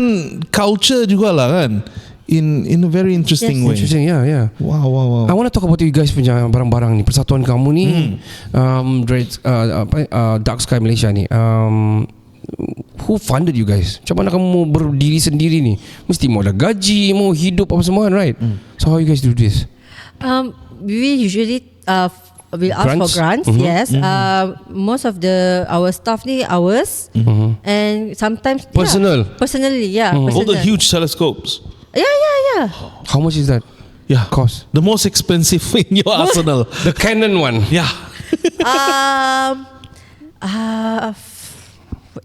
culture juga lah kan, in a very interesting way. Interesting, yeah. Wow. I want to talk about you guys punya barang-barang ni, persatuan kamu ni, Dark Sky Malaysia ni. Who funded you guys? Macam mana kamu berdiri sendiri ni? Mesti mau ada gaji, mau hidup apa semua kan, right? So how you guys do this? We usually we'll ask for grants. Yes. Most of our staff ni ours, and sometimes personally, All the huge telescopes. Yeah. How much is that? Yeah, cost. The most expensive in your arsenal. The Canon one. Yeah.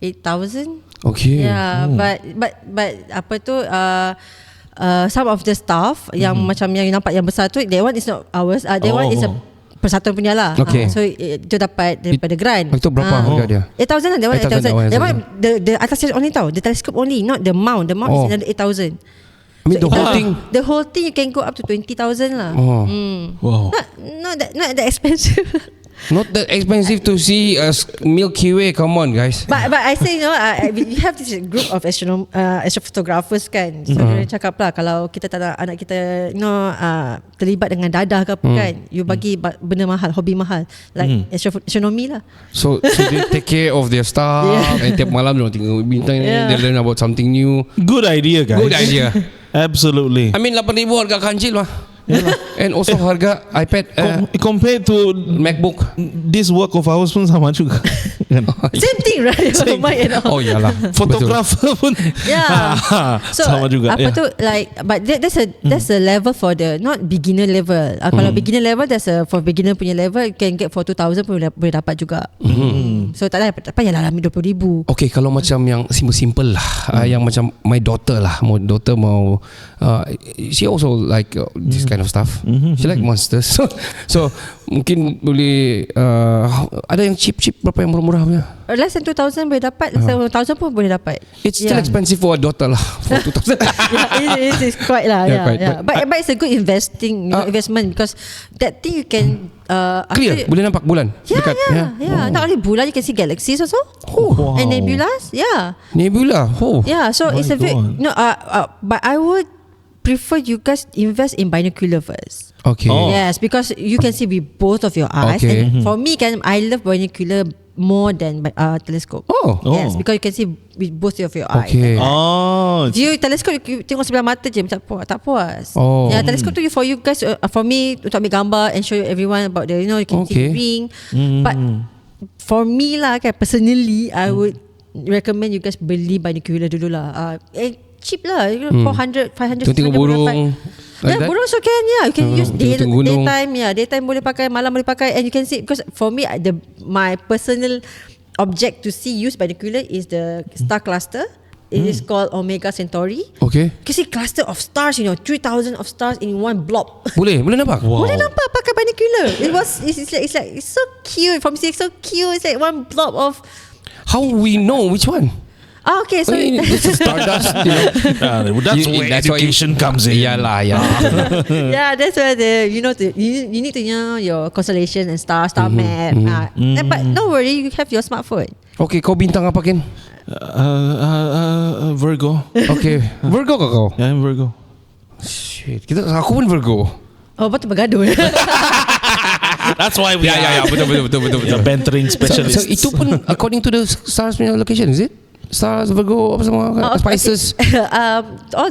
8,000. Okay. Yeah, but apa tu? Some of the staff yang macam yang nampak yang besar tu, that one is not ours. That one is a persatuan punya lah. Okay. So itu dapat daripada grant. Itu berapa harga dia? 8,000 lah. That one 8,000. That one the atasnya only tau. The telescope only, not the mount. The mount is another 8,000. I mean the whole thing. The whole thing you can go up to 20,000 lah. Wow. Not that expensive. Not that expensive to see a Milky Way. Come on, guys. But I say we have this group of astrophotographers kan. So dia cakap lah, kalau kita tak nak anak kita terlibat dengan dadah ke apa kan, you bagi benda mahal, hobi mahal, like astronomy lah. So they take care of their staff, and tiap malam dia tengok bintang ni, they learn about something new. Good idea, guys. Good idea. Absolutely. I mean 8,000 harga kancil lah. And also harga iPad compared to MacBook, this work of ours pun sama juga. Same thing, right? Mic and all. Oh iyalah. Fotografer pun Yeah. So sama juga. apa tu like, but that's a level for the not beginner level. Kalau beginner level, for beginner punya level, you can get for 2,000 pun boleh dapat juga. So tak payahlah ambil 20,000. Okay, kalau macam yang simple lah, yang macam my daughter lah, mau she also like this kind of stuff. She like monsters. So mungkin boleh ada yang cheap berapa yang murah-murah punya? Less than 2,000 boleh dapat. Less than 1,000 pun boleh dapat. It's still expensive for a daughter lah. For 2,000. It is quite lah. Yeah, Yeah, quite. But it's a good investment because that thing you can Clear, boleh nampak bulan dekat. Yeah. Not only bulan, you can see galaxies also. And nebulas. Yeah. Nebula. Yeah. So it's a bit but I would prefer you guys invest in binocular first. Okay. Yes, because you can see with both of your eyes. Okay. And for me, I love binocular more than telescope. Yes, because you can see with both of your eyes. Okay. You teleskop you tengok sebelah mata je macam tak puas. Yeah, teleskop tu for you guys, for me untuk ambil gambar and show everyone about the you can see the ring. But for me lah kan, personally I would recommend you guys beli binocular dulu lah. Cheap lah, 400, 500. Tengok burung. Yeah, burung also can. Yeah, you can use tengok gunung. daytime. Yeah, daytime boleh pakai, malam boleh pakai, and you can see, because for me my personal object to see used binocular is the star cluster. It is called Omega Centauri. Okay. You can see cluster of stars, 3,000 of stars in one blob. Boleh nampak. Boleh nampak pakai binocular. It's like it's so cute. From it's so cute. It's like one blob of. How we know which one? Okay, so This is stardust. That's where education comes in. Iyalah. yeah, that's where you need to know your constellation and star map. But don't worry, you have your smartphone. Okay, kau bintang apa Ken? Virgo. Okay, Virgo ke kau? Yeah, I'm Virgo. Shit, aku pun Virgo. Oh, betul bergaduh. That's why we Yeah, betul. bantering specialists. So itu pun according to the stars punya location, is it? Stars, Virgo, apa semua? Spices. All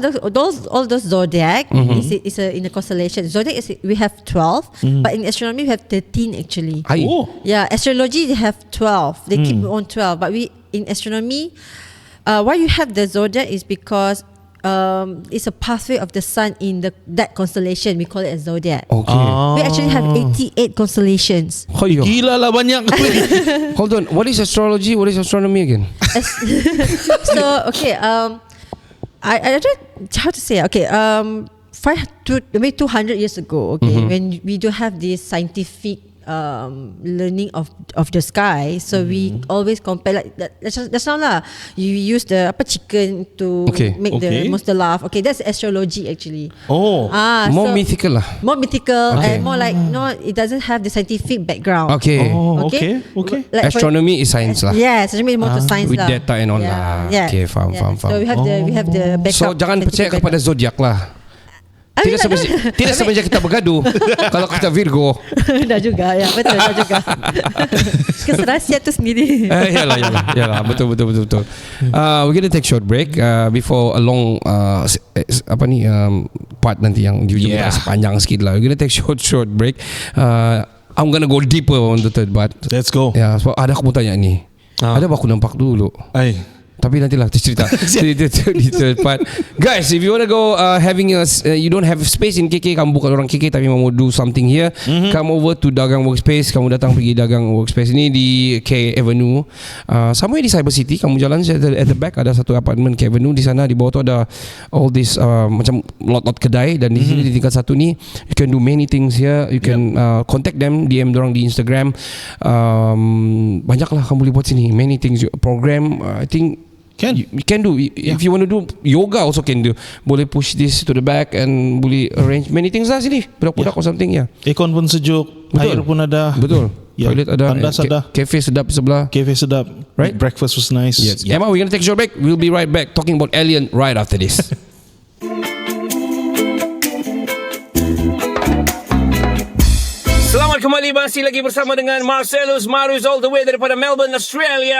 those zodiac is in the constellation. Zodiac we have 12, but in astronomy we have 13 actually. Yeah, astrology they have 12. They keep on 12, but we in astronomy, why you have the zodiac is because it's a pathway of the sun in that constellation. We call it a zodiac. Okay. We actually have 88 constellations. Gila lah banyak. Hold on. What is astrology? What is astronomy again? So okay, I don't know how to say. Okay, 200 years ago. Okay, when we do have this scientific learning of the sky, so we always compare like that's not lah. You use the chicken to make the monster laugh. Okay, that's astrology actually. More mythical lah. More mythical and more like it doesn't have the scientific background. Okay. Okay. Like Astronomy is science lah. Yes, astronomy is more to science With lah. data and all lah. Okay, faham. So we have the backup. So jangan percaya kepada zodiak lah. Tidak semenjak kita bergaduh. Kalau kita Virgo. Dah juga, ya betul, dah juga. Keserasian tu sendiri. Yalah, betul. We're gonna take short break before a long part nanti yang sepanjang sikit lah. We're gonna take short break. I'm gonna go deeper on the third part. Let's go. Ya, sebab ada aku mau tanya ni. Ada aku nampak dulu. Tapi nantilah cerita di third part. Guys, if you want to go having you don't have space in KK, kamu bukan orang KK tapi mau do something here, come over to Dagang Workspace. Kamu datang pergi Dagang Workspace ini di K Avenue, somewhere di Cyber City. Kamu jalan at the back ada satu apartment K Avenue. Di sana di bawah tu ada all this macam lot kedai, dan di sini di tingkat satu ni you can do many things here. You can contact them, DM dorang di Instagram. Banyaklah kamu boleh buat sini, many things. Program I think you can do. If you want to do yoga also can do. Boleh push this to the back and boleh arrange many things lah sini. Budak-budak or something Aircon pun sejuk. Air pun ada. Betul. Toilet ada. Tandas ada. Cafe sedap sebelah. Cafe sedap. Right? Breakfast was nice. Yes. Emma, we're going to take a short break. We'll be right back talking about alien right after this. Selamat kembali, masih lagi bersama dengan Marcellus Marius all the way daripada Melbourne, Australia.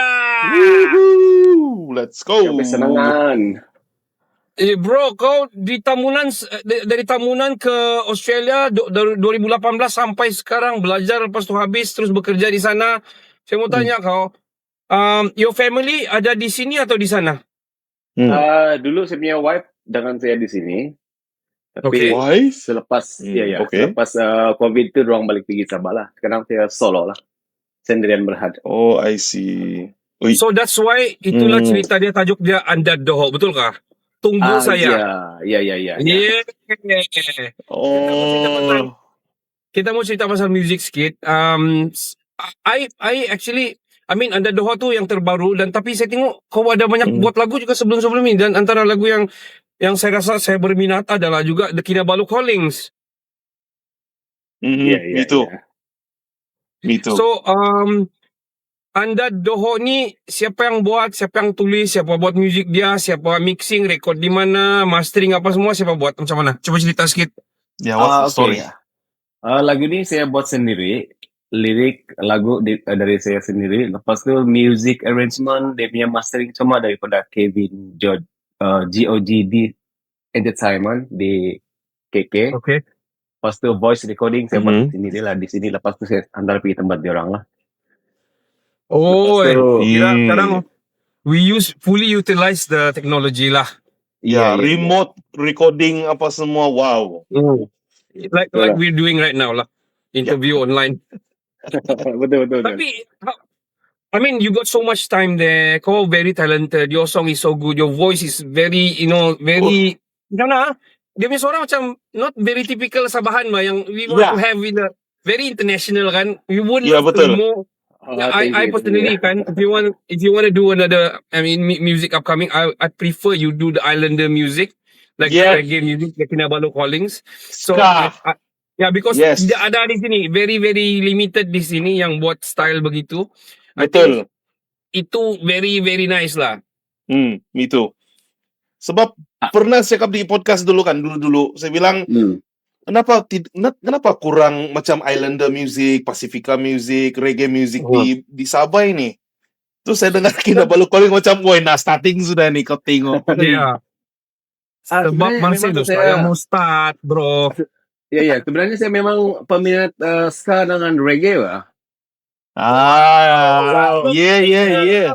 Woohoo! Let's go. Kesenangan. Bro, kau dari Tamunan ke Australia 2018 sampai sekarang belajar, lepas tu habis terus bekerja di sana. Saya mau tanya kau, Your family ada di sini atau di sana? Dulu saya punya wife dengan saya di sini. Tapi Okay. Why? selepas okay. selepas COVID tu orang balik pergi Sabah lah. Sekarang saya solo lah. Sendirian berhad. Oh, I see. Ui. So that's why itulah cerita dia, tajuk dia Anda Doho, betul kah? Tunggu saya. Ya. Yeah. Oh. Kita mau cerita pasal music sikit. I actually, I mean Anda Doho tu yang terbaru, dan tapi saya tengok kau ada banyak buat lagu juga sebelum-sebelum ni, dan antara lagu yang saya rasa saya berminat adalah juga The Kinabalu Callings. Me too. Me too. So Anda Doho ni siapa yang buat, siapa yang tulis, siapa buat music dia, siapa mixing, record di mana, mastering apa semua siapa buat, macam mana? Coba cerita sikit. Yeah, what's the story? Lagu ni saya buat sendiri. Lirik lagu dari saya sendiri. Lepas tu music arrangement, dia punya mastering semua daripada Kevin George, GOGD Entertainment di KK. Okay. Lepas tu voice recording saya buat sendiri lah di sini. Lepas tu saya hantar pergi tempat dia orang lah. Oh, Lepas tu, sekarang we fully utilize the technology lah. Yeah, remote recording apa semua. Wow. Like we're doing right now lah. Interview online. betul. Tapi I mean, you got so much time there. Kau very talented. Your song is so good. Your voice is very, very... Macam mana? Dia punya suara macam not very typical Sabahan lah. Yang we want to have in a very international kan. We would love to more. I personally kan, if you want to do another, I mean, music upcoming, I prefer you do the Islander music. Like reggae music, the Kinabalu Callings. So, because ada di sini, very, very limited di sini yang buat style begitu. Betul. Itu very, very nice lah. Me too. Sebab pernah saya cakap di podcast dulu kan, dulu saya bilang, kenapa kurang macam Islander music, Pacifica music, reggae music di Sabah ini? Terus saya dengar Kinabalu Calling macam, woi, starting sudah nih, kau tengok. Iya. Sebab masih saya mau start, bro. Ya, sebenarnya saya memang peminat ska dengan reggae lah. Yeah.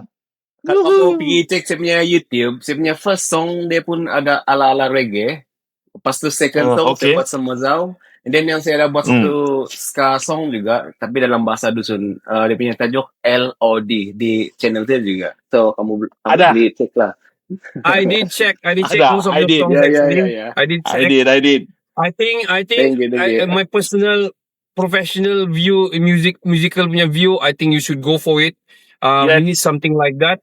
Kalau pergi cek saya punya YouTube, saya punya first song dia pun ada ala-ala reggae. Lepas tu second song saya buat Semazau. And then yang saya dah buat satu ska song juga, tapi dalam bahasa dusun. Dia punya tajuk LOD di channel saya juga. So kamu boleh cek lah. I did check most of the songs actually. I did check. I did. I think Thank you. my personal professional view, musical punya view, I think you should go for it. We need something like that.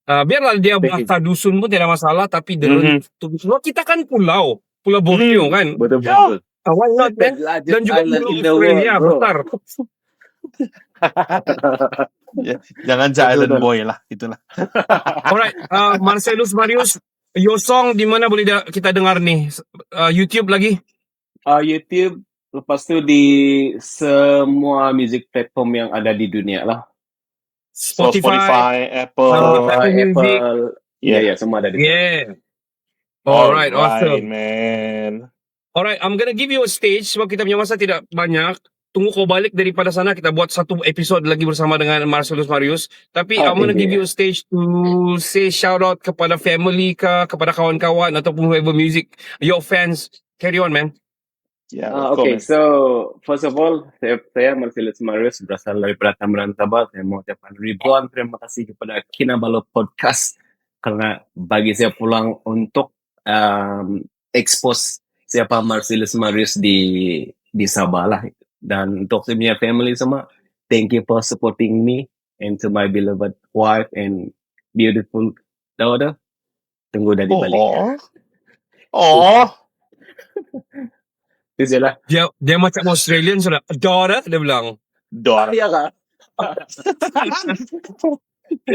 Biarlah dia bahasa dusun pun tidak masalah, tapi kita kan pulau Borneo kan. Betul. Why not man? Dan juga pulau Australia besar. Jangan Island Boy lah, itulah. Alright, Marcellus Marius, your song di mana boleh kita dengar nih? YouTube lagi? YouTube, lepas tu di semua music platform yang ada di dunia lah. Spotify, Apple. Music. Semua ada di Yeah. Alright, awesome. Man. Alright, I'm gonna give you a stage sebab kita punya masa tidak banyak. Tunggu kau balik daripada sana, kita buat satu episode lagi bersama dengan Marcellus Marius. Tapi I'm gonna give you a stage to say shout out kepada family ka, kepada kawan-kawan ataupun whoever music, your fans. Carry on, man. Yeah. Okay, so first of all, saya Marcellus Marius berasal dari Tamran Sabah. Saya mau ucapkan ribuan terima kasih kepada Kinabalu Podcast karena bagi saya pulang untuk expose siapa Marcellus Marius di Sabah lah. Dan untuk saya punya family semua, thank you for supporting me and to my beloved wife and beautiful daughter. Tunggu dari balik. Itu je lah. Dia macam Australian sudah. Daughter, dia bilang. Daughter. Iya kak.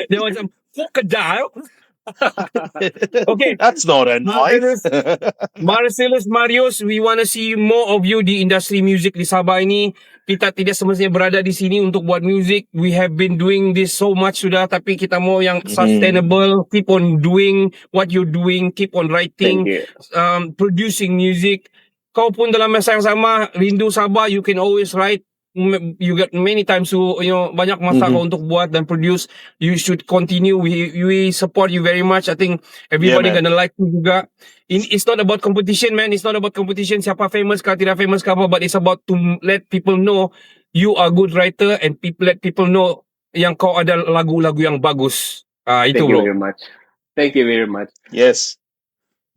Dia macam, kedai. Okay. That's not a noise. Marcellus Marius, we want to see more of you di industri music di Sabah ini. Kita tidak semestinya berada di sini untuk buat music. We have been doing this so much sudah, tapi kita mau yang sustainable. Keep on doing what you're doing. Keep on writing, producing music. Kau pun dalam masa yang sama, rindu Sabah, you can always write you got many times to banyak masa kau untuk buat dan produce. You should continue. We support you very much. I think everybody gonna like you juga. It's not about competition, man. It's not about competition. Siapa famous kah, tidak famous kah apa, but it's about to let people know you are good writer and let people know yang kau ada lagu-lagu yang bagus. Itu bro. Thank you very much. Yes.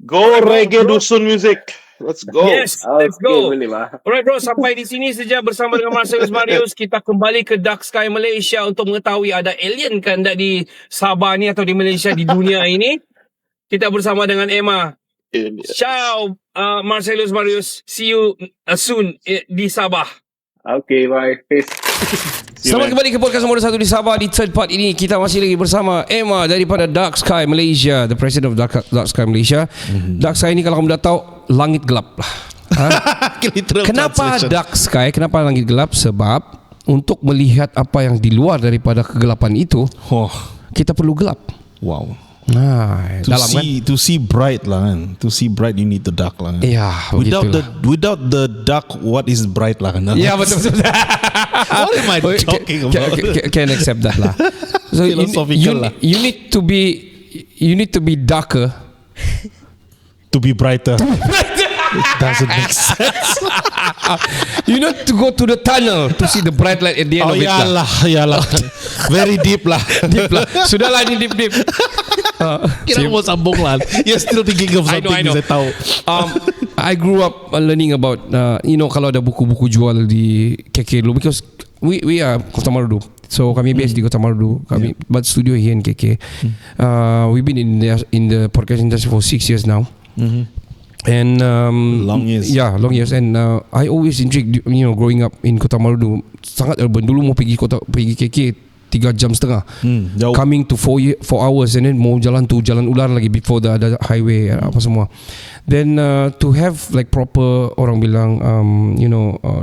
Go reggae dusun music. Let's go. Yes, let's go. Boleh lah. Alright bro, sampai di sini saja bersama dengan Marcellus Marius. Kita kembali ke Dark Sky Malaysia untuk mengetahui ada alien kan tak di Sabah ni atau di Malaysia, di dunia ini. Kita bersama dengan Emma. Ciao, Marcellus Marius. See you soon di Sabah. Okay, bye. Peace. Selamat kembali ke podcast nombor 1 di Sabah. Di third part ini kita masih lagi bersama Emma daripada Dark Sky Malaysia, the president of Dark Sky Malaysia. Dark Sky ini kalau kamu dah tahu, langit gelap lah. Kenapa Dark Sky? Kenapa langit gelap? Sebab untuk melihat apa yang di luar daripada kegelapan itu, kita perlu gelap. Wow. To see bright lah kan. To see bright you need the dark lah kan. Ya, without the dark, what is bright lah kan. Ya, betul. What am I talking about? Can accept that lah. So Philosophical lah. You need to be darker to be brighter. It doesn't make sense. You need to go to the tunnel to see the bright light at the end of it. Yalah. Very deep lah. Sudahlah ini deep. Kira mau sambung lah. You're still thinking of something. I know. Saya tahu. I grew up learning about kalau ada buku-buku jual di KK dulu, because we are Kota Marudu. So kami based di Kota Marudu. Kami buat studio here in KK. We've been in the podcast industry for 6 years now. And long years. Yeah, long years. And I always intrigued, growing up in Kota Marudu, sangat urban. Dulu mau pergi KK 3 jam setengah. Jauh. Coming to 4 hours, and then mau jalan ular lagi before ada highway apa semua. Then to have like proper, orang bilang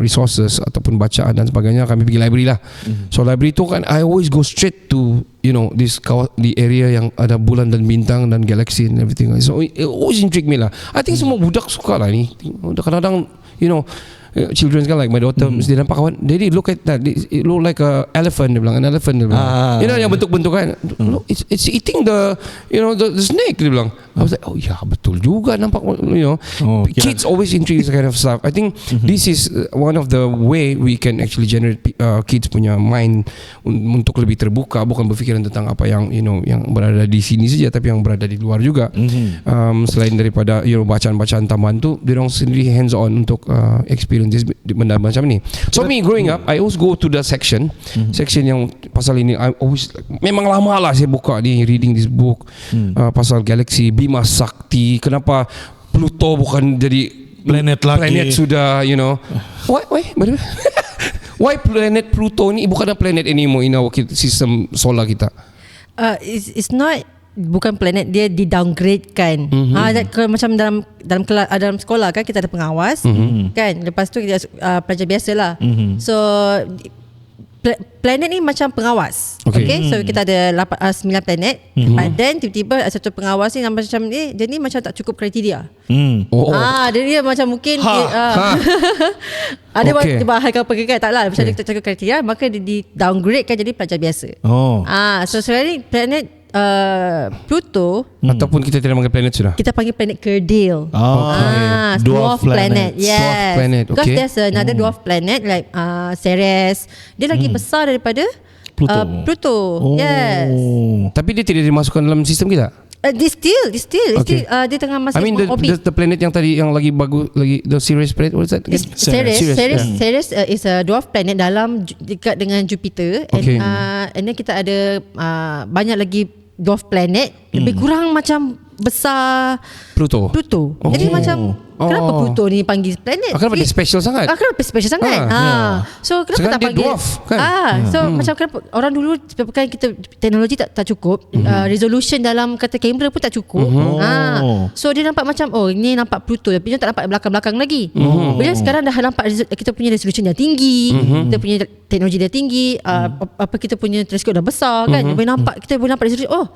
resources ataupun bacaan dan sebagainya, kami pergi library lah. So library tu kan, I always go straight to the area yang ada bulan dan bintang dan galaxy and everything. So it always intrigue me lah. I think semua budak suka lah ni. Kadang-kadang children kan, like my daughter, dia nampak kawan, daddy look at that, it look like a elephant, dia bilang, an elephant, dia bilang. Yang bentuk-bentuk kan, it's eating the snake, dia bilang. I was like, oh yeah, betul juga nampak, kids always intrigued this kind of stuff. I think this is one of the way we can actually generate kids punya mind untuk lebih terbuka, bukan berfikiran tentang apa yang yang berada di sini saja, tapi yang berada di luar juga. Selain daripada bacaan-bacaan tambahan tu, dia orang sendiri hands on untuk experience benda macam ni. So me growing up, I always go to the section yang pasal ini. I always memang lama lah saya buka ni, reading this book pasal galaksi, Bima Sakti. Kenapa Pluto bukan jadi planet lagi? Planet sudah, why planet Pluto ni bukan planet anymore in our system solar kita? It's not, bukan planet, dia di downgrade kan. Macam dalam sekolah kan, kita ada pengawas kan, lepas tu kita pelajar biasa lah. So planet ni macam pengawas. Okay. So kita ada 9 planet. But then tiba-tiba satu pengawas ni macam ni, dia ni macam tak cukup kriteria. Dia macam mungkin ada bahaya ke apa ke, tak lah, macam dia tak cukup kriteria, maka dia di downgrade kan jadi pelajar biasa. So sekarang ni planet Pluto, ataupun kita tidak panggil planet sudah, kita panggil planet Cerdil. Dwarf planet. Yes. Dwarf planet. Okay. Because there's another dwarf planet like Ceres. Dia lagi besar daripada Pluto. Yes. Tapi dia tidak dimasukkan dalam sistem kita. Dia still Okay. dia tengah masih orbit. The planet yang tadi yang lagi bagus lagi, the Ceres planet, what is that? Ceres is a dwarf planet dekat dengan Jupiter. Okay. And then kita ada banyak lagi dwarf planet, lebih kurang macam besar Pluto. Jadi macam kenapa Pluto ni panggil planet? Kenapa dia special sangat? Kenapa special sangat? So kenapa sekarang tak panggil dwarf kan? So macam kenapa orang dulu, sebabkan kita teknologi tak cukup, resolution dalam kata kamera pun tak cukup. So dia nampak macam, ini nampak Pluto, tapi dia tak nampak belakang-belakang lagi. Bila sekarang dah nampak kita punya resolution dah tinggi, kita punya teknologi dah tinggi, kita punya teleskop dah besar kan, kita boleh nampak resolution.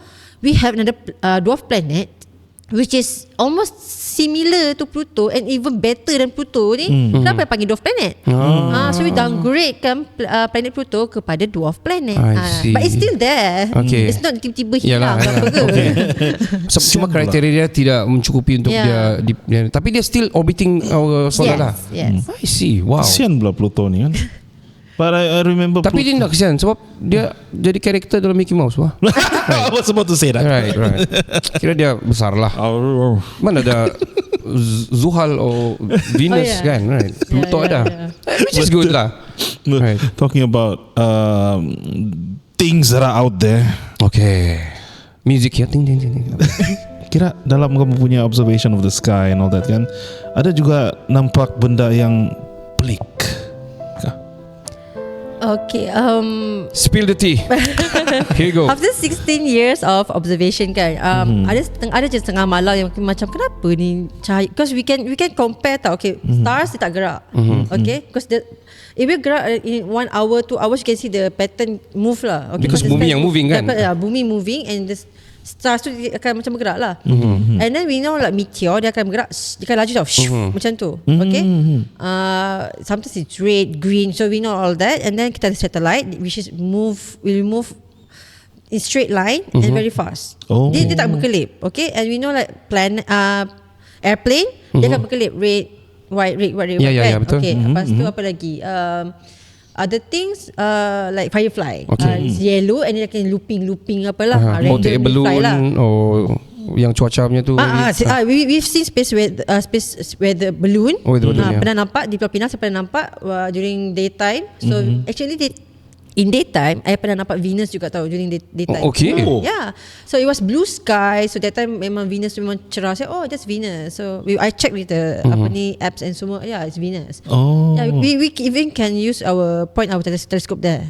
We have another dwarf planet which is almost similar to Pluto and even better than Pluto ni, kenapa panggil dwarf planet? So we downgrade kan planet Pluto kepada dwarf planet. I see. But it's still there. Okay. It's not tiba-tiba Yalah, hilang apa ke. Cuma kriteria dia tidak mencukupi untuk dia, tapi dia still orbiting our solar lah. Yes. I see. Wow. Kesian pula Pluto ni kan. But I remember Tapi dia tak kesian sebab dia jadi karakter dalam Mickey Mouse wah. I was about to say that. Right. Kira dia besar lah. Mana ada Zuhal or Venus kan, right? Pluto ada. Which is good lah. Right. Talking about things that are out there. Okay. Music ya, ting. Kira dalam kamu punya observation of the sky and all that kan, ada juga nampak benda yang pelik. Okay. Spill the tea. Here you go. After 16 years of observation kan, ada je setengah malam yang macam kenapa ni cahaya, because we can compare tau. Okay, stars dia tak gerak. Okay, because if we gerak in 1 hour 2 hours, you can see the pattern move lah. Okay, Because bumi yang moving kan. Bumi moving and the stars tu dia akan macam bergerak lah. And then we know like meteor dia akan bergerak, dia akan laju tau, macam tu. Okay, sometimes it's red, green, so we know all that. And then kita ada satellite which is will move in straight line and very fast. Dia tak berkelip. Okay, and we know like airplane dia akan berkelip, red, white, red, white, Ya, kan. betul. Okay, lepas tu apa lagi? Other things like firefly, it's yellow and dia akan looping apalah, Hot air balloon lah. yang cuaca punya tu. We've seen space weather balloon. Pernah nampak di Pulau Pinang, saya pernah nampak during daytime. So actually in daytime I pernah nampak Venus juga tahu during daytime. Okay. Yeah. So it was blue sky. So that time memang Venus memang cerah. Saya that's Venus. So I check with the apps and semua. Yeah, it's Venus. Yeah, we even can use our telescope there.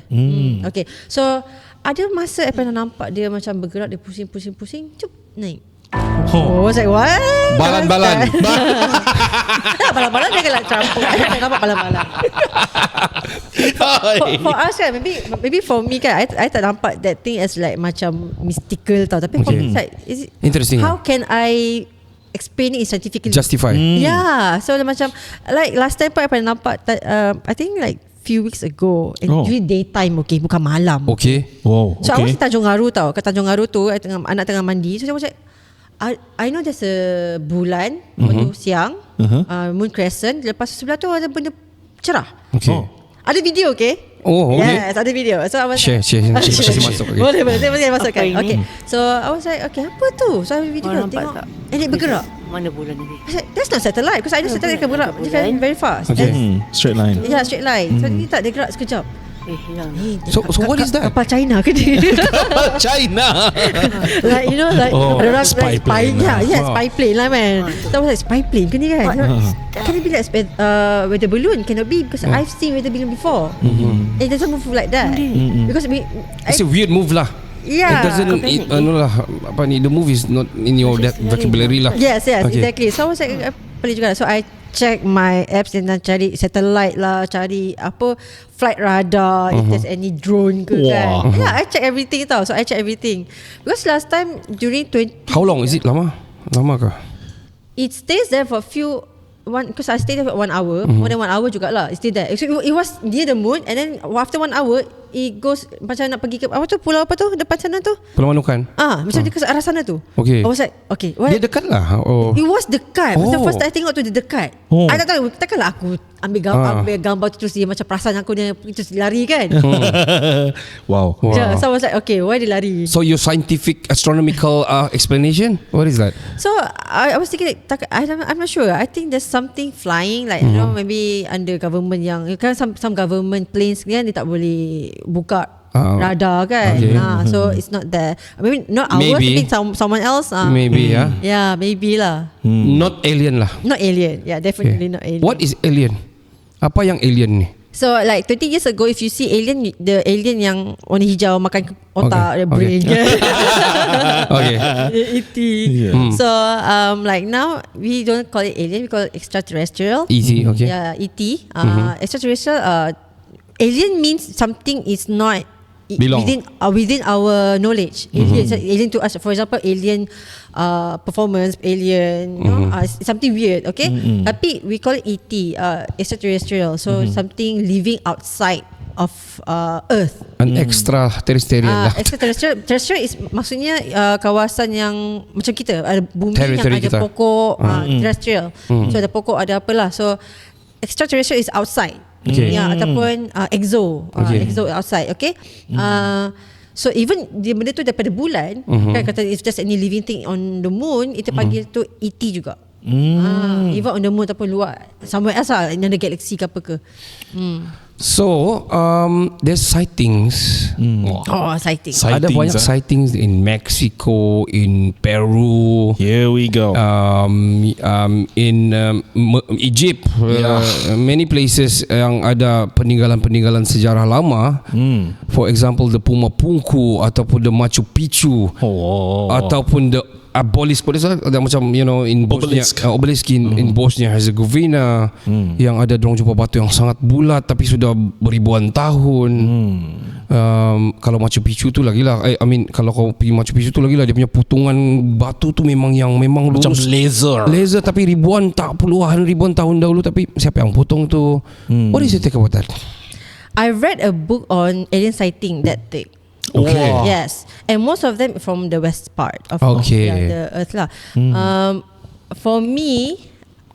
Okay. So ada masa I pernah nampak dia macam bergerak, dia pusing, cup naik. I was like, what? Balan-balan. Balan-balan dia akan campur. I tak nampak balan-balan. For us kan, maybe for me kan, I tak nampak that thing as like macam mystical tau. Tapi for me it's like, interesting. How can I explain it scientifically? Justify. Yeah. So macam like last time pun I pernah nampak I think like few weeks ago during daytime, okay, bukan malam. Okay. Wow. So I was di Tanjung Aru tau. Kat Tanjung Aru tu anak tengah mandi. So I was like, I know there's a bulan waktu siang, moon crescent. Lepas sebelah tu ada benda cerah. Okay. Ada video, okay? Okay. Yes, ada video. So I was Share masuk. Okay. Boleh masukkan. Okay. So I was like, okay, apa tu? So I video tengok tak? and it bergerak. Mana bulan ini? I said, that's not satellite, because I know satellite akan bergerak, dia akan very fast. Okay. Straight line. Yeah, straight line. So dia tak, dia gerak sekejap. Hilang. So what is that? Kapal China ke dia? China. Like you know, like orang spy plane. Spy plane lah man. So I was like, spy plane ke ni kan? Can it be like weather balloon? Cannot be, because I've seen weather balloon before. It doesn't move like that. Because It's a weird move lah. yeah. It doesn't. The move is not in your vocabulary lah. Yes, Okay. exactly. So I was like, pelik juga. So I check my apps dan cari satellite lah, cari apa flight radar, if there's any drone ke kan. Yeah, I check everything tau. So I check everything. Because last time during 20, How long is it? Lama ke? it stays there for because I stayed there for 1 hour, more than 1 hour jugalah. It stayed there. So it was near the moon, and then after 1 hour it goes macam nak pergi ke apa tu, pulau apa tu depan sana tu. Pulau Manukan. Macam dia ke arah sana tu. Okay. I was like, okay, what? Dia dekat lah. It was dekat. The first time I tengok tu dia dekat. I tak tahu, takkanlah aku ambil gambar tu terus dia macam perasan aku dia terus lari kan. Wow. Yeah, so I was like, okay, why dia lari? So your scientific astronomical explanation, what is that? So I was thinking, I'm not sure. I think there's something flying, like you know, maybe under government yang kan some government planes kan dia tak boleh buka radar kan. Okay. So it's not there. I mean not ours, maybe someone else. Maybe yeah. Yeah, maybe lah. Not alien lah. Not alien. Yeah, definitely not alien. What is alien? Apa yang alien ni? So like 20 years ago, if you see alien, the alien yang warna hijau makan otak, the brain kan. Okay. E.T. So like now we don't call it alien, we call it extraterrestrial. Easy, okay. Yeah, E.T. Extraterrestrial. Alien means something is not Belong. within our knowledge. Alien to us, for example, alien performance, alien, something weird, okay? Tapi we call it ET, extraterrestrial. So something living outside of Earth. An extraterrestrial lah. Extraterrestrial is maksudnya kawasan yang macam kita, ada bumi Territory yang ada kita. pokok, terrestrial. So ada pokok, ada apalah. So extraterrestrial is outside. Okay. Ataupun exo. Exo outside, okay? So even dia benda tu daripada bulan, kan kata if there's any living thing on the moon, itu panggil tu ET juga. Even on the moon ataupun luar, somewhere else lah, in the galaxy ke apa ke. So there's sightings. Sighting. Ada banyak sightings in Mexico, in Peru, Here we go. in Egypt, many places yang ada peninggalan-peninggalan sejarah lama. For example, the Puma Punku ataupun the Machu Picchu, ataupun the obelisk ada macam in Bosnia, obelisk in Bosnia Herzegovina, yang ada dorang jumpa batu yang sangat bulat tapi sudah beribuan tahun. Kalau Machu Picchu tu lagi lah, kalau kau pergi Machu Picchu tu lagi lah, dia punya putungan batu tu memang lurus, Macam laser tapi ribuan tahun dahulu, tapi siapa yang potong tu? What is your take about that? I read a book on alien sighting that thick. Okay. Yes, and most of them from the west part of the earth lah. For me,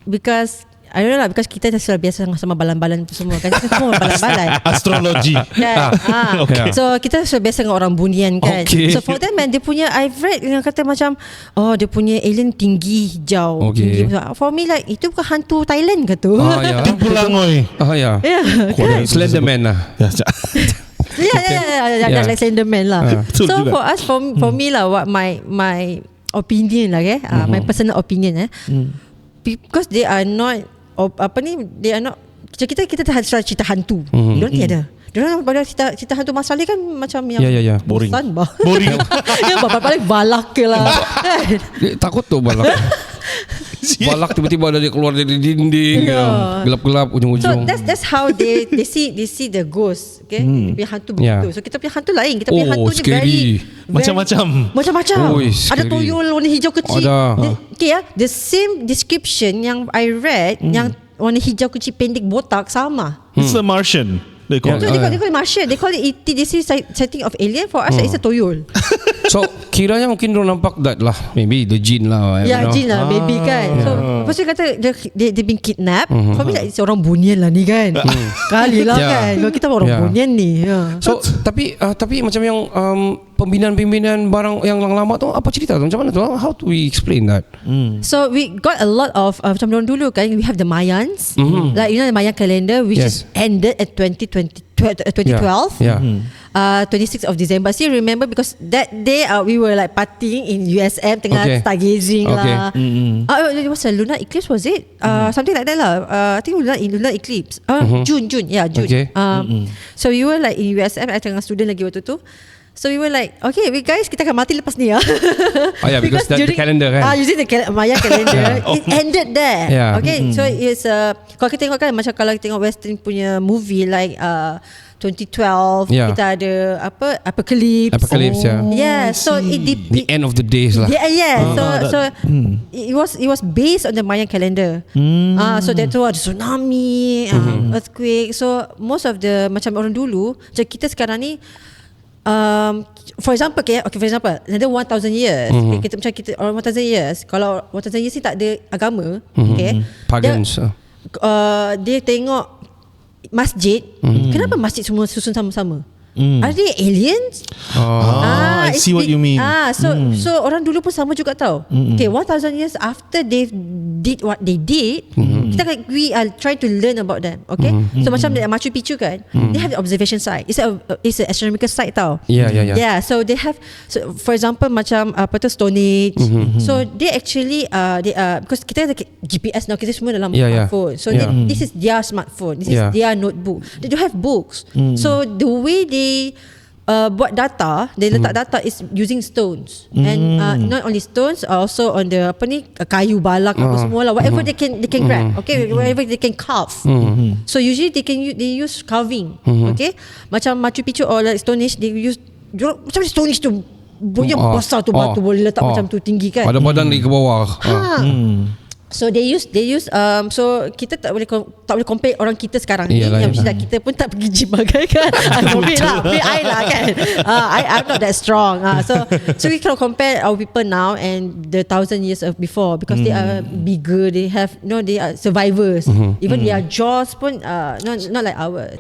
because I don't know lah, because kita dah sudah biasa sama balan-balan tu semua kan, kita semua balan-balan. Astrology. Kan? So kita sudah biasa dengan orang bunian kan. Okay. So for them man, dia punya, I've read yang kata macam dia punya alien tinggi hijau. Okay. Tinggi. For me like itu bukan hantu Thailand ke tu? Ya. Timpulang oi. Ya. Kan? Slenderman lah. Yeah, like Slenderman lah. Betul So juga. for us, for me lah, what my opinion lah, my personal opinion because they are not they are not, kita sudah cerita hantu. Diorang tiada. Diorang pada cerita hantu Mas Saleh kan macam yang Boring. Boring. Yang paling balak ke lah. Takut tu balak. Balak tiba-tiba ada dia keluar dari dinding, gelap-gelap So ujung-ujung. that's how they see the ghost. Okay, dia punya hantu begitu. So kita punya hantu lain. Kita punya hantu ni scary. Macam-macam. Oi, Ada scary. tuyul warna hijau kecil. Ada. The same description yang I read, yang warna hijau kecil pendek botak sama. It's the Martian. They call So it. they call it Martian. They call it ET. This is sighting of alien. For us, it's a tuyul. So kiranya mungkin dia nampak that lah, maybe the jin lah. Jin lah, maybe kan. So lepas tu kata they been kidnapped. For me like it's orang bunian lah ni kan. Kali lah kan. Kalau kita orang bunian ni. So tapi macam yang pembinaan barang yang lama tu, apa cerita tu? Macam mana tu? How do we explain that? So we got a lot of macam orang dulu kan, we have the Mayans, like the Mayan calendar, which is ended at 2012. 26th of December. Still remember because that day we were like partying in USM tengah stargazing lah. It was a lunar eclipse, was it? Something like that lah. I think lunar eclipse. June. June. Okay. So we were like in USM, I tengah student lagi waktu tu. So we were like, okay, guys, kita akan mati lepas ni ya. Because that's the calendar kan. Using the Maya calendar, it ended there. Okay, so it's kalau kita tengok kan, macam kalau kita tengok Western punya movie like 2012, kita ada Apocalypse. So the end of the days lah. So it was based on the Mayan calendar. So that tu ada tsunami, earthquake. So most of the macam orang dulu, macam kita sekarang ni, for example, another 1,000 years, kita macam kita orang 1,000 years, kalau 1,000 years ni tak ada agama, pagans, dia tengok masjid, kenapa masjid semua susun sama-sama? Are they aliens? I see what you mean. So orang dulu pun sama juga tau. Okay, 1,000 years after they did what they did, we are trying to learn about them. Okay, so macam Machu Picchu kan, they have the observation site. It's a astronomical site tau. So they have, so for example macam Stone Age. So they actually because kita ada GPS now, kita semua dalam smartphone. So this is their smartphone. This is their notebook. They don't have books. So the way they buat data, they letak data is using stones, and not only stones, also on the kayu balak apa semua lah, whatever they can grab, okay, whatever they can carve. So usually they use carving, okay, macam Machu Picchu or like Stonehenge, they use macam Stonehenge tu yang besar tu batu boleh letak macam tu tinggi kan, badan lagi ke bawah. So they use so kita tak boleh compare orang kita sekarang ni, yang mesti kita pun tak pergi gym bagai kan. Compare lah kan. I'm not that strong. So we can compare our people now and the 1,000 years of before, because they are bigger, they have they are survivors. Even their jaws pun not like ours.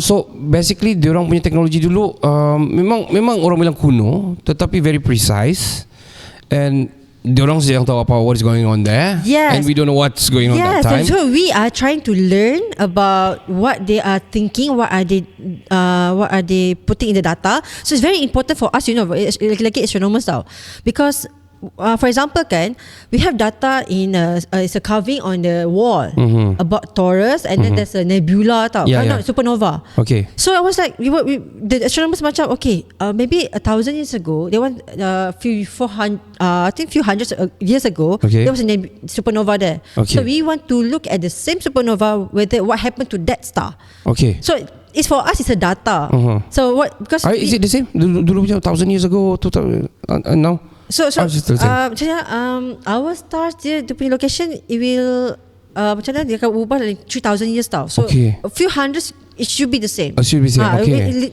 So basically diorang punya teknologi dulu memang orang bilang kuno tetapi very precise, and diorang saja yang tahu what is going on there. Yes. And we don't know what's going on that time. So we are trying to learn about what they are thinking, what are they putting in the data. So it's very important for us, like astronomers tau, because for example kan, we have data in it's a carving on the wall about Taurus, and then there's a nebula tau, not supernova. Okay. So I was like, the astronomers macam maybe 1,000 years ago, they want few hundreds years ago, there was a supernova there. Okay. So we want to look at the same supernova, whether what happened to that star. Okay. So it's for us, it's a data. So what, because is it the same dulu punya 1,000 years ago, 2,000 now? So our stars, dia punya location, it will macam mana dia akan ubah dari 3,000 years tau. So a few hundreds, it should be the same. It should be same.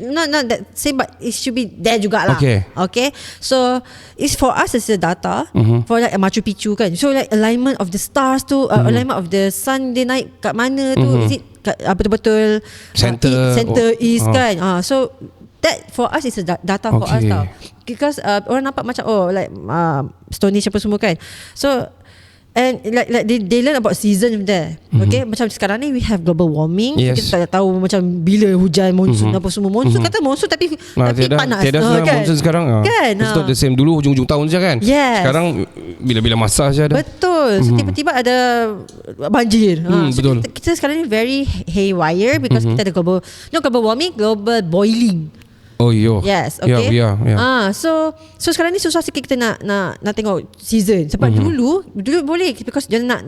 Not that same, but it should be there jugalah. Okay. So it's for us as a data for like Machu Picchu kan. So like alignment of the stars tu, alignment of the sun, dia naik kat mana tu, is it betul-betul center east kan. So that for us is a data for us tau. Because orang nampak macam like Stonehenge apa semua kan. So and like they learn about season there. Okay, macam sekarang ni we have global warming. Kita tak tahu macam bila hujan, monsoon apa semua. Monsoon kata monsoon tapi panas. Tiada kan? Monsoon sekarang kan. It's not the same. Dulu hujung-hujung tahun saja kan. Sekarang bila-bila masa saja ada. Betul. So tiba-tiba ada banjir. Betul. Kita sekarang ni very haywire because kita ada global warming, global boiling. Yes, okay. So sekarang ni susah sikit kita nak tengok season. Sebab dulu boleh, because dia nak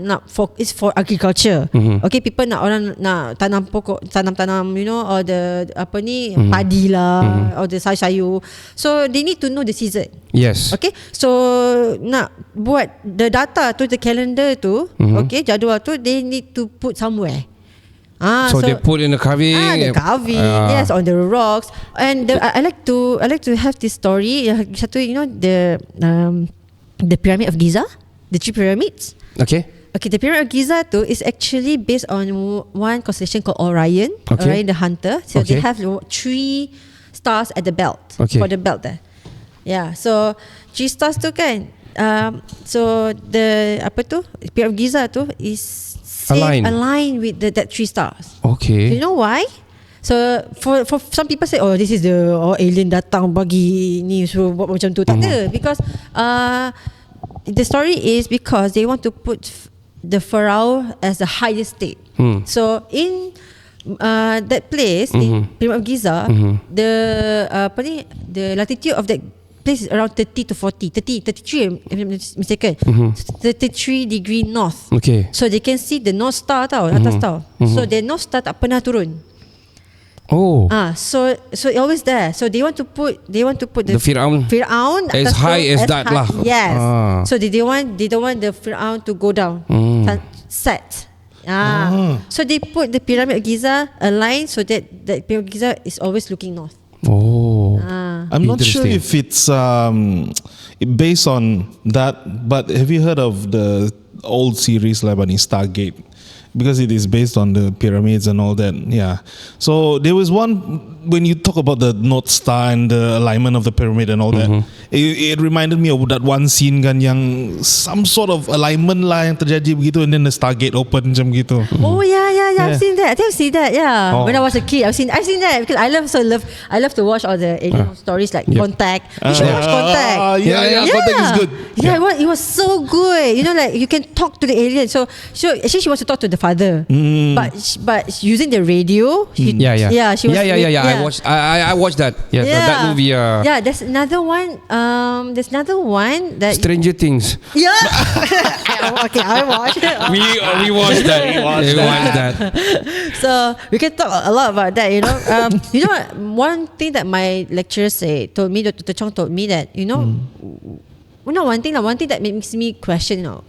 it's for agriculture. Okay, people orang nak tanam pokok, tanam or the padi lah, or the sayur. So they need to know the season. Yes. Okay, so nak buat the data tu, the calendar tu, okay, jadual tu, they need to put somewhere. So they put in the carving. The carving, yes, on the rocks. And I like to have this story. Satu, the Pyramid of Giza, the 3 pyramids. Okay, the Pyramid of Giza tu is actually based on one constellation called Orion. Orion the Hunter. So they have 3 stars at the belt. For the belt there. Yeah, so 3 stars tu kan. So the Pyramid of Giza tu is aligned with that 3 stars. Okay. You know why? So for some people say, this is the alien datang bagi ni suruh buat macam tu. Tak ada, because the story is because they want to put the Pharaoh as the highest state. So in that place, in Pyramid of Giza, the latitude of that place is around 30 to 40, 33 if I'm not mistaken. 33 degree north. Okay. So they can see the North Star tau, atas tau. So the North Star tak pernah turun. So it always there. So they want to put the Fir'aun as high as that lah. Yes. So they don't want the Fir'aun to go down. Set. So they put the Pyramid of Giza aligned so that the Pyramid of Giza is always looking north. I'm not sure if it's based on that, but have you heard of the old series Lebanese Stargate? Because it is based on the pyramids and all that. Yeah. So there was one, when you talk about the North Star and the alignment of the pyramid and all that, it reminded me of that one scene kan, yang some sort of alignment lah yang terjadi begitu, and then the Stargate open macam gitu. Oh yeah. I've seen that. I think I've seen that. Yeah, when I was a kid, I've seen that because I love to watch all the alien stories like Contact. You should watch Contact. Contact is good. Yeah, it was so good. You know, like you can talk to the alien. So actually, she wants to talk to the father, but using the radio. She was. I watched that. Yeah, that movie. Yeah, there's another one. That Stranger Things. Yeah. Okay, I watched it. We watched that. We watched that. So we can talk a lot about that. You know, you know what? One thing that my lecturer told me, Dr. Chong told me that one thing that makes me question. You know,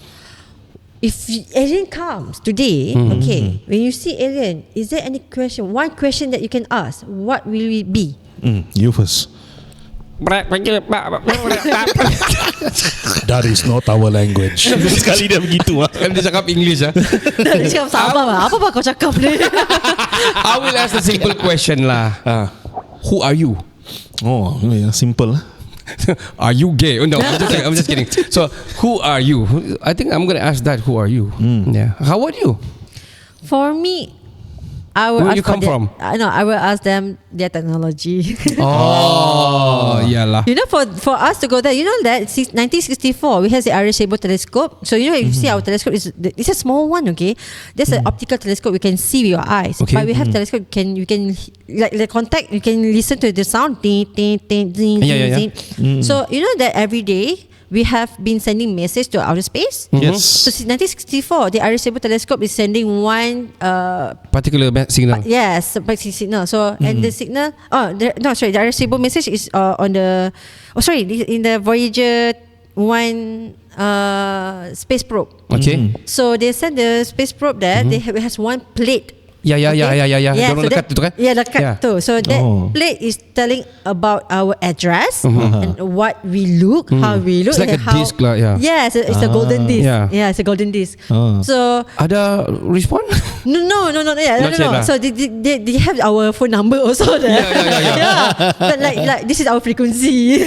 if alien comes today, okay, when you see alien, is there any question? One question that you can ask: what will it be? You first. That is not our language. Sekali dia begitu Kan dia cakap English Dia cakap Sabah apa kau cakap ni? I will ask the simple question lah. Who are you? Oh, simple. Are you gay? Oh, no, I'm just kidding. So, who are you? I think I'm going to ask that. Who are you? Yeah. How about you? For me, I will Where ask you come from? I will ask them their technology. Yalah. You know, for us to go there, you know that 1964 we have the Arecibo telescope. So you know, if you see our telescope it's a small one. Okay, there's an optical telescope we can see with your eyes. Okay. But we have telescope you can like the contact. You can listen to the sound. Ding, ding, ding, ding, ding. So you know that every day we have been sending message to outer space. Yes. So since 1964, the Arecibo telescope is sending one particular signal. yes, signal. So and the signal. The Arecibo message is on the. In the Voyager 1 space probe. Okay. So they send the space probe there. They has one plate. Yeah. Dorang dekat tu kan? Yeah, dekat tu. So that plate is telling about our address and what we look, how we look. It's like and a disc lah, yeah. Yes, it's a golden disc. Yeah. It's a golden disc. So Ada respond? No. Not yet lah. So they have our phone number also there. Yeah. But like this is our frequency.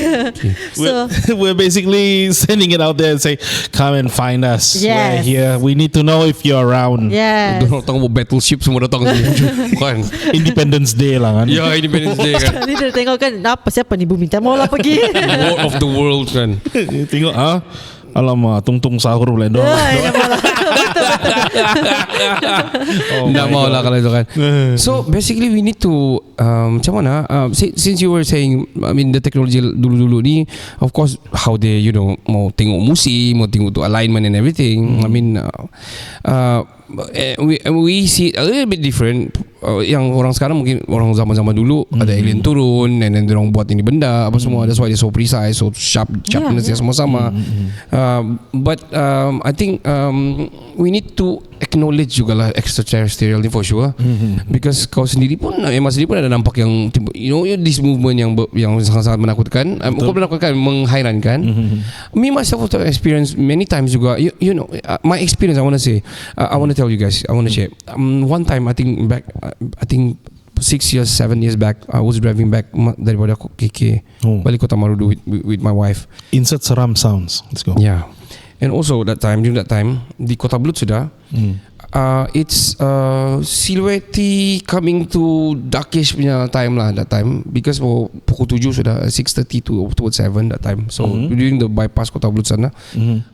So we're basically sending it out there and say, come and find us. We're Yes. here. We need to know if you're around. yes. Dorang tahu battleship semua datang kan? Independence Day lah kan. Ya, Independence Day kan. Ni dia tengok kan siapa ni bumi mau lah pergi. War of the world kan. Tengok alamak, tung-tung sahur boleh doang. Tak mau lah kalau itu kan. So basically we need to macam mana since you were saying, I mean the technology dulu-dulu ni, of course how they mau tengok musim, mau tengok tu alignment and everything. I mean we see it a little bit different. Yang orang sekarang mungkin orang zaman-zaman dulu ada alien turun and then orang buat ini benda apa semua. That's why they're so precise, so sharpness dia semua sama. But I think we need to acknowledge juga lah extraterrestrial ni for sure. Because kau sendiri pun ada nampak yang this movement yang sangat-sangat menakutkan. Bukan menakutkan, menghairankan. Me myself have experienced many times juga. You know, my experience I want to tell you guys, I want to share. One time I think 6 years, 7 years back, I was driving back daripada KK balik Kota Marudu with my wife. Insert seram sounds. Let's go. Yeah. And also during that time di Kota Belud sudah it's silhouette coming to darkish punya time lah that time, because pukul 7 sudah 6:30 towards 7 that time. So during the bypass Kota Belud sana,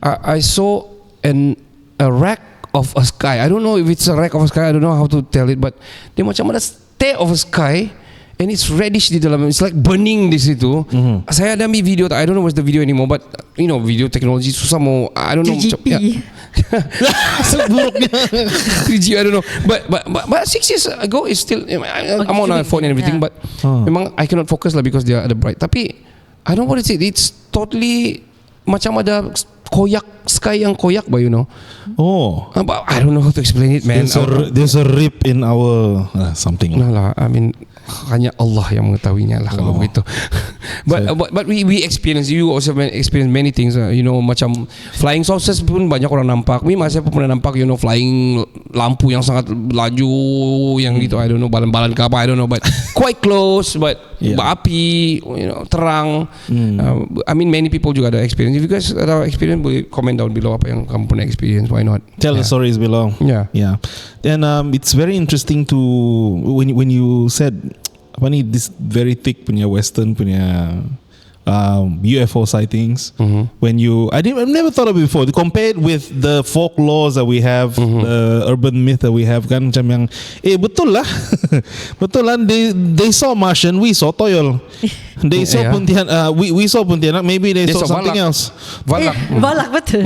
I saw a rack of a sky. I don't know if it's a rack of a sky. I don't know how to tell it, but dia macam ada stare of a sky and it's reddish di dalam. It's like burning di situ. Saya ada ambil video. I don't know what's the video anymore, but video technology susah mau. I don't know. 3GP. Seburuknya 3G, I don't know. But 6 years ago it's still. I'm on a phone and everything, but memang I cannot focus lah because they are bright. Tapi I don't know what it is. It's totally macam ada koyak sky yang koyak, but but I don't know how to explain it, man. There's a rip in our something. No lah, I mean hanya Allah yang mengetahuinya lah kalau begitu. But we experience, you also experience many things. Macam flying saucers pun banyak orang nampak. Saya pun pernah nampak flying lampu yang sangat laju yang gitu. I don't know, balan-balan ke apa, I don't know, but quite close, but berapi, terang. I mean many people juga ada experience. If you guys ada experience boleh komen comment down below apa yang kamu pernah experience. Why not? Tell the stories below. Yeah. Yeah. And it's very interesting to when you said apa ni, this very thick punya Western punya UFO sightings. When I've never thought of it before. Compared with the folklores that we have, the urban myth that we have, kan macam yang betul lah, betul lah. They saw Martian, we saw Toyol. They saw Pontianak, we saw Pontianak. Maybe they saw something else. Valak. Balak betul.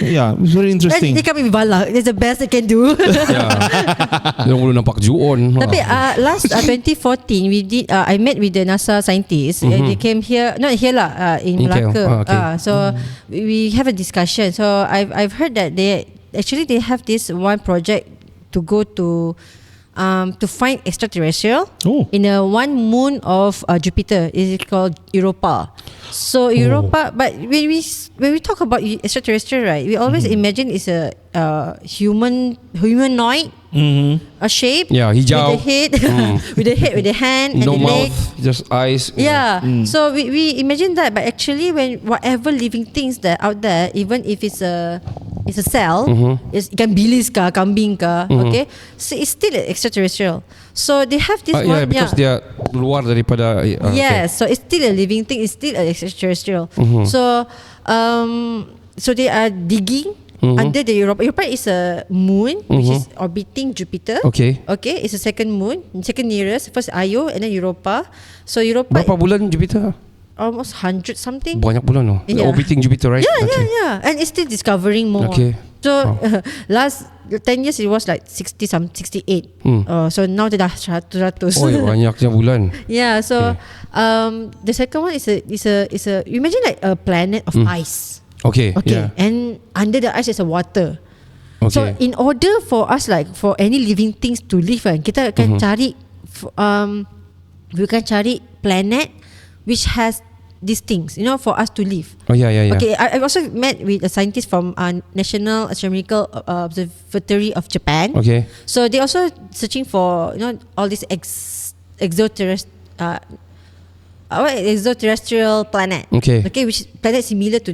Yeah, it's very interesting. They can be balak. That's the best they can do. Dia belum nampak Ju-on. Tapi last 2014 we did. I met with the NASA scientists. They came here, not here lah, in Melaka. So we have a discussion. So I've heard that they have this one project to go to find extraterrestrial in a one moon of Jupiter. It's called Europa. So Europa, but when we talk about extraterrestrial, right, we always imagine it's a humanoid a shape. Yeah, hijau. With the head, with the hand, no and the mouth, leg. just eyes. Yeah. So we imagine that, but actually, when whatever living things that out there, even if it's a cell, it's ikan bilis ka, kambing ka, okay, so it's still extraterrestrial. So they have this one, because dia luar daripada. So it's still a living thing. It's still extraterrestrial. So so they are digging under the Europa. Europa is a moon which is orbiting Jupiter. Okay, it's the second moon, second nearest. First Io and then Europa. So Europa. Berapa bulan Jupiter? Almost 100 something. Banyak bulan loh. Orbiting Jupiter, right? Yeah. And it's still discovering more. Okay. So last 10 years it was like 68. So now dia dah 100. Oh, banyaknya bulan. Yeah. So the second one is a imagine like a planet of ice. Okay. Yeah. And under the ice is a water. Okay. So in order for us, like for any living things to live, kita akan cari we can cari planet which has these things, for us to live. Yeah. Okay, I also met with a scientist from National Astronomical Observatory of Japan. Okay. So they also searching for all these exoterrestrial planet. Okay, which planet similar to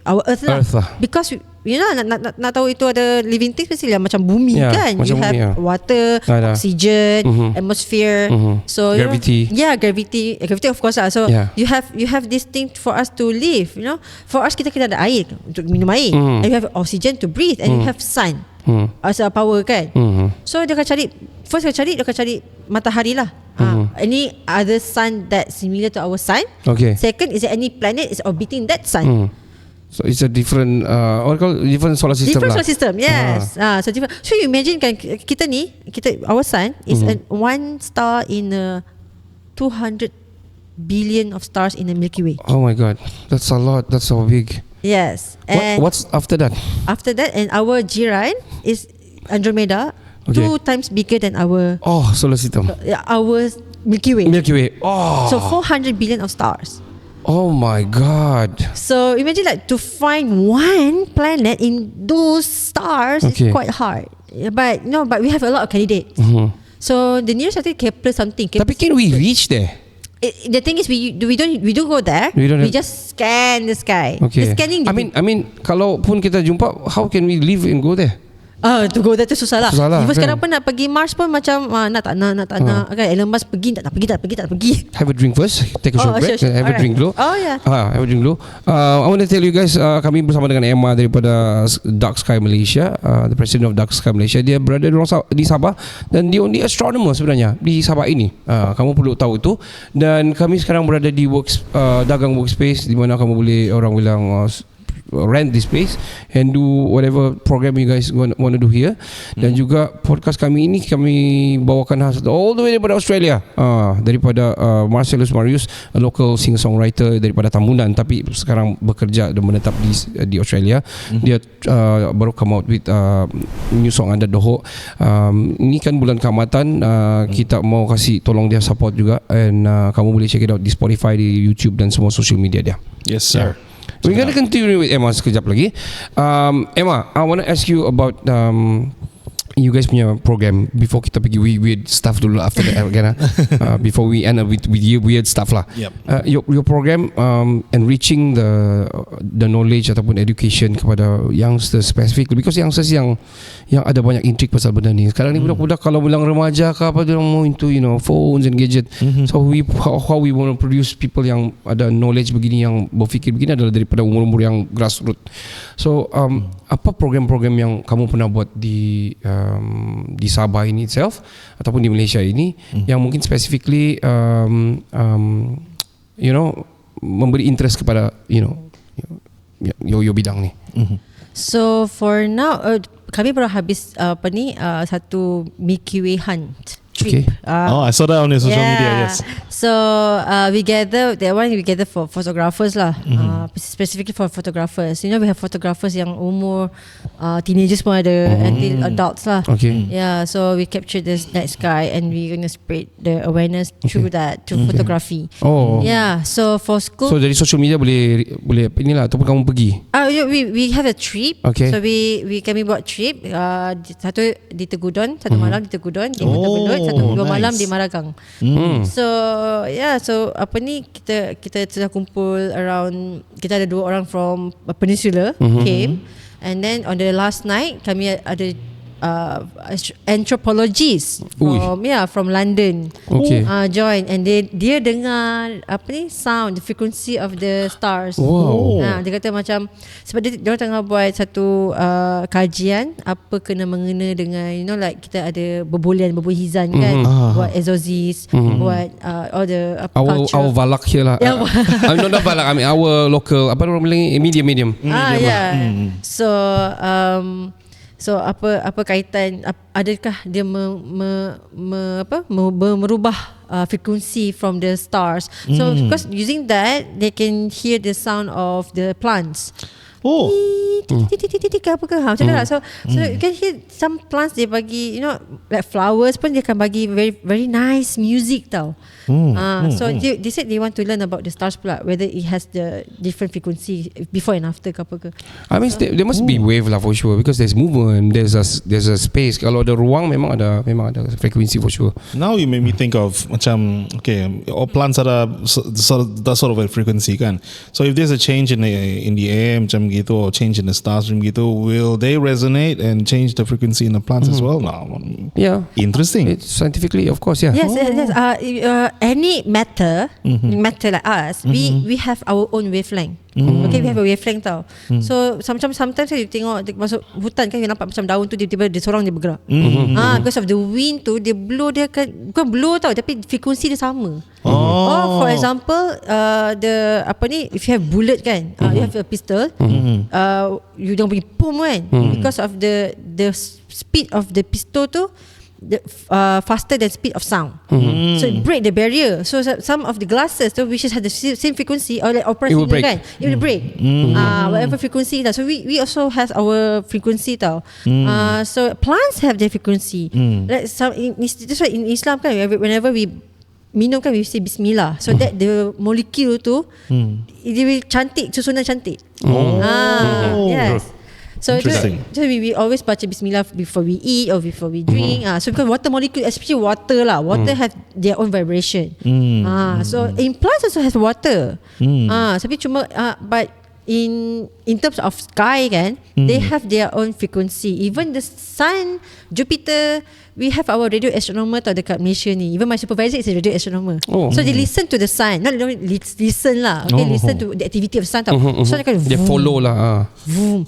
our Earth lah. Because nak tahu itu ada living things mesti lah macam bumi kan. You have water, oxygen, atmosphere. So gravity. Gravity of course lah. So you have this thing for us to live. For us kita ada air untuk minum air, and you have oxygen to breathe, and you have sun as a power kan. So dia akan cari matahari lah. Any other sun that similar to our sun. Okay. Second, is there any planet is orbiting that sun? So it's a different different solar system. Different solar system, yes. So different. So you imagine kan our sun is one star in 200 billion of stars in the Milky Way. Oh my God, that's a lot. That's so big. Yes. And what's after that? After that, and our Jiran is Andromeda, 2 times bigger than our solar system. Our Milky Way. Oh. So 400 billion of stars. Oh my God. So imagine like to find one planet in those stars is quite hard. But we have a lot of candidates. So the nearest I think Kepler something. Tapi can we reach there? The thing is we don't go there. We just scan the sky. Okay. The scanning. I mean kalau pun kita jumpa, how can we live and go there? To go there tu susah lah. Even kan? sekarang pun nak pergi Mars pun macam nak tak nak kan. Elon Musk pergi tak pergi. Have a drink first. Take a short break. Sure. Have a drink dulu. Yeah. Have a drink dulu. I want to tell you guys, kami bersama dengan Emma daripada Dark Sky Malaysia, the president of Dark Sky Malaysia. Dia berada di Sabah dan dia only astronomer sebenarnya di Sabah ini. Kamu perlu tahu itu. Dan kami sekarang berada di dagang workspace di mana kamu boleh, orang bilang, rent this space and do whatever program you guys want to do here. Dan juga podcast kami ini kami bawakan khas all the way daripada Australia, daripada Marcellus Marius, a local singer-songwriter daripada Tambunan tapi sekarang bekerja dan menetap di Australia. Dia baru come out with new song Under the Hook. Ini kan bulan keamatan, kita mau kasih tolong dia support juga, and kamu boleh check it out di Spotify, di YouTube dan semua social media dia. Yes sir. We're going to continue with Emma sekejap lagi. Emma, I want to ask you about you guys punya program before kita pergi weird stuff dulu after that again before we end up with weird stuff lah. Your program enriching the knowledge ataupun education kepada youngsters specifically, because youngsters yang ada banyak intrik pasal benda ni. Sekarang ni budak-budak kalau bilang remaja ke apa, dia mau into phones and gadget. So how we want to produce people yang ada knowledge begini, yang berfikir begini adalah daripada umur-umur yang grassroots. So apa program-program yang kamu pernah buat di Sabah ini itself ataupun di Malaysia ini yang mungkin specifically memberi interest kepada your bidang ni? So for now kami baru habis satu Milky Way hunt trip. I saw that on your social media. Yes. So we gather for photographers lah. Specifically for photographers. We have photographers yang umur teenagers pun ada, until adults lah. Okay. Yeah. So we capture this night sky and we're gonna spread the awareness through that, through photography. Oh. Yeah. So for school. So dari social media boleh inilah ataupun kamu pergi. We have a trip. Okay. So kami buat trip. Satu di Tegudon, satu malam di Tegudon, di Kota Belud, satu 2 malam di Maragang. So kita sudah kumpul around, kita ada 2 orang from Peninsula came, and then on the last night kami ada anthropologists from London join, and dia dengar sound, the frequency of the stars. Dia kata macam sebab dia tengah buat satu kajian apa kena mengena dengan like kita ada berbulian-berbuhizan kan, buat exorcist, buat all the culture. Our valak here lah. Not valak, I mean our local medium. So apa kaitan, adakah dia merubah frequency from the stars? So because using that they can hear the sound of the plants. Macam mana? So you can hear some plants, dia bagi like flowers pun dia akan bagi very very nice music tau. So they said they want to learn about the stars pula, whether it has the different frequency before and after ke apa ke. I mean there must be wave lah for sure, because there's movement, there's a space. Kalau ada ruang memang ada frequency for sure. Now you made me think of macam all plants ada that sort of a frequency kan. So if there's a change in the air macam gitu, or change in the stars gitu, will they resonate and change the frequency in the plants as well? No. Yeah. Interesting. It's scientifically, of course, yeah. Yes. Any matter like us, we have our own wavelength. Okay, we have a wavelength tau. So sometimes you tengok masuk hutan kan, you nampak macam daun tu tiba-tiba dia seorang dia bergerak. Because of the wind tu, dia blow, dia bukan blow tau, tapi frekuensi dia sama. For example, if you have bullet kan, you have a pistol, you don't bring boom kan, because of the speed of the pistol tu faster than speed of sound. So it break the barrier. So some of the glasses which has the same frequency or like opera singer kan, it will break. Whatever frequency that. So we also have our frequency tau. So plants have their frequency. Like that's why in Islam kan, whenever we minum kan, we say Bismillah, so that the molecule tu dia will cantik, susunan cantik. Yes. So we always baca Bismillah before we eat or before we drink. So because water molecule, especially water lah, water have their own vibration. So in plants also has water. Tapi cuma but in terms of sky kan, they have their own frequency. Even the sun, Jupiter, we have our radio astronomer tau dekat Malaysia ni. Even my supervisor is a radio astronomer. So they listen to the sun, not listen lah. Okay, listen to the activity of sun tau. So they follow lah.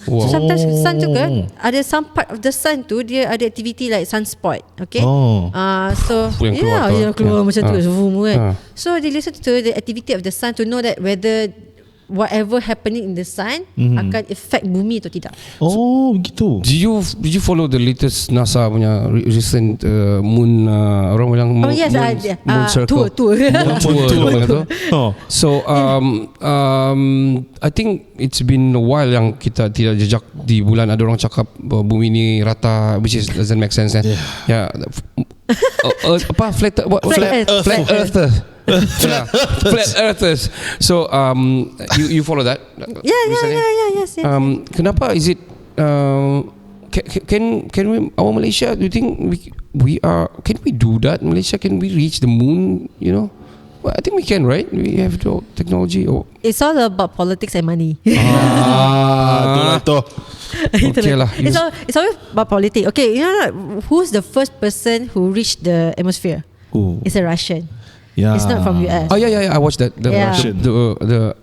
So sometimes sun tu kan, ada some part of the sun tu dia ada activity like sunspot. Okay. So yang keluar macam tu kan. So they listen to the activity of the sun to know that whether whatever happening in the sun akan affect bumi atau tidak. Begitu. Did you follow the latest NASA punya recent moon orang bilang moon circle tour. So I think it's been a while yang kita tidak jejak di bulan. Ada orang cakap bumi ni rata, which is doesn't make sense. Flat earthers. So you follow that? Yes. Kenapa is it can we, our Malaysia, do you think we are, can we do that? Malaysia, can we reach the moon? You know, well, I think we can, right? We have the technology. Or It's all about politics and money. Itulah tu. okay lah. It's always about politics. Okay, you know who's the first person who reached the atmosphere? Ooh. It's a Russian. Yeah. It's not from US. Oh yeah. I watched that. The Yeah. Russian. The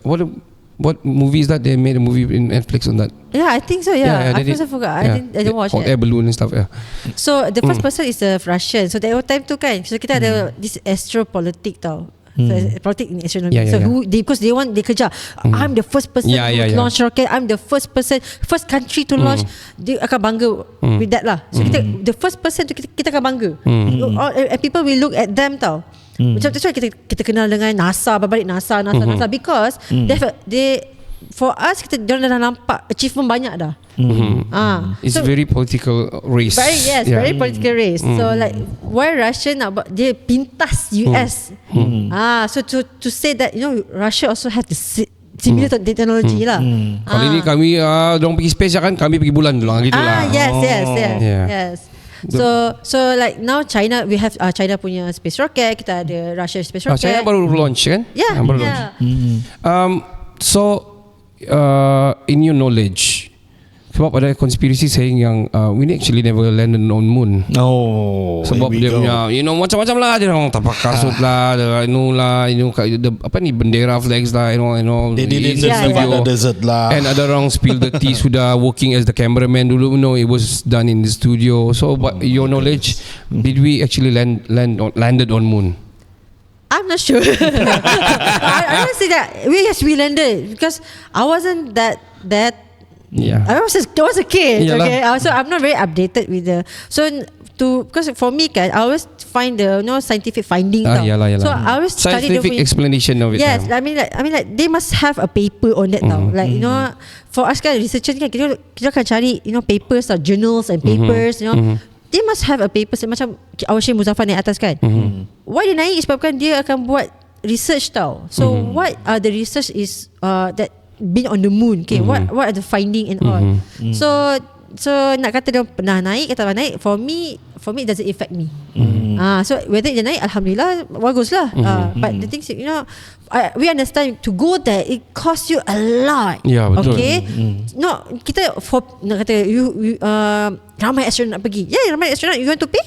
what movie is that? They made a movie in Netflix on that. Yeah, I think so. Yeah, I also forgot. I didn't watch on it. air balloon and stuff. Yeah. So the first person is a Russian. So that time tu kan, so kita ada this astropolitik tau. So, politik in astronomy. Yeah, so yeah. who because they kejar. I'm the first person to launch rocket. I'm the first country to launch. Dia akan bangga with that lah. So kita the first person tu kita akan bangga. And people will look at them tau. Macam tu kita kenal dengan NASA, berbalik NASA because they for us kita dah nampak achievement banyak dah. It's very political race. Very political race. So like why Russia nak dia pintas US. So to say that Russia also have the similar technology lah. Kali ni kami dorang pergi space kan, kami pergi bulan dulu gitu lah. Yes. So like now China, we have China punya space rocket, kita ada Russia space rocket. China baru launch kan? Baru launch. So in your knowledge, sebab ada konspirasi saying yang we actually never landed on moon. Sebab dia punya macam-macam lah, dia orang tapak kasut lah, apa ni, bendera flags lah, They did it in the desert lah. And ada orang spill the tea sudah working as the cameraman dulu. It was done in the studio. So but your knowledge, did we actually landed on moon? I'm not sure. I don't say that. We landed because I wasn't that. Yeah. I was a kid. Yalah. Okay, so I'm not very updated with the because for me I always find the scientific finding. Yalah. So I always study scientific explanation of it. Yes, I mean like they must have a paper on that now. Like for us kan researchers kan kita akan cari papers or journals and papers. They must have a paper macam our Syekh Muzaffar naik atas kan. Why dia naik sebabkan dia akan buat research tau. So what are the research is that been on the moon. Okay, what are the finding and all. So nak kata dia pernah naik, for me it doesn't affect me. So whether dia naik, alhamdulillah, bagus lah. But the thing is, we understand to go there it costs you a lot. Ya, betul. Okay, no, kita nak kata you ramai astronaut nak pergi. Ramai astronaut, you want to pay?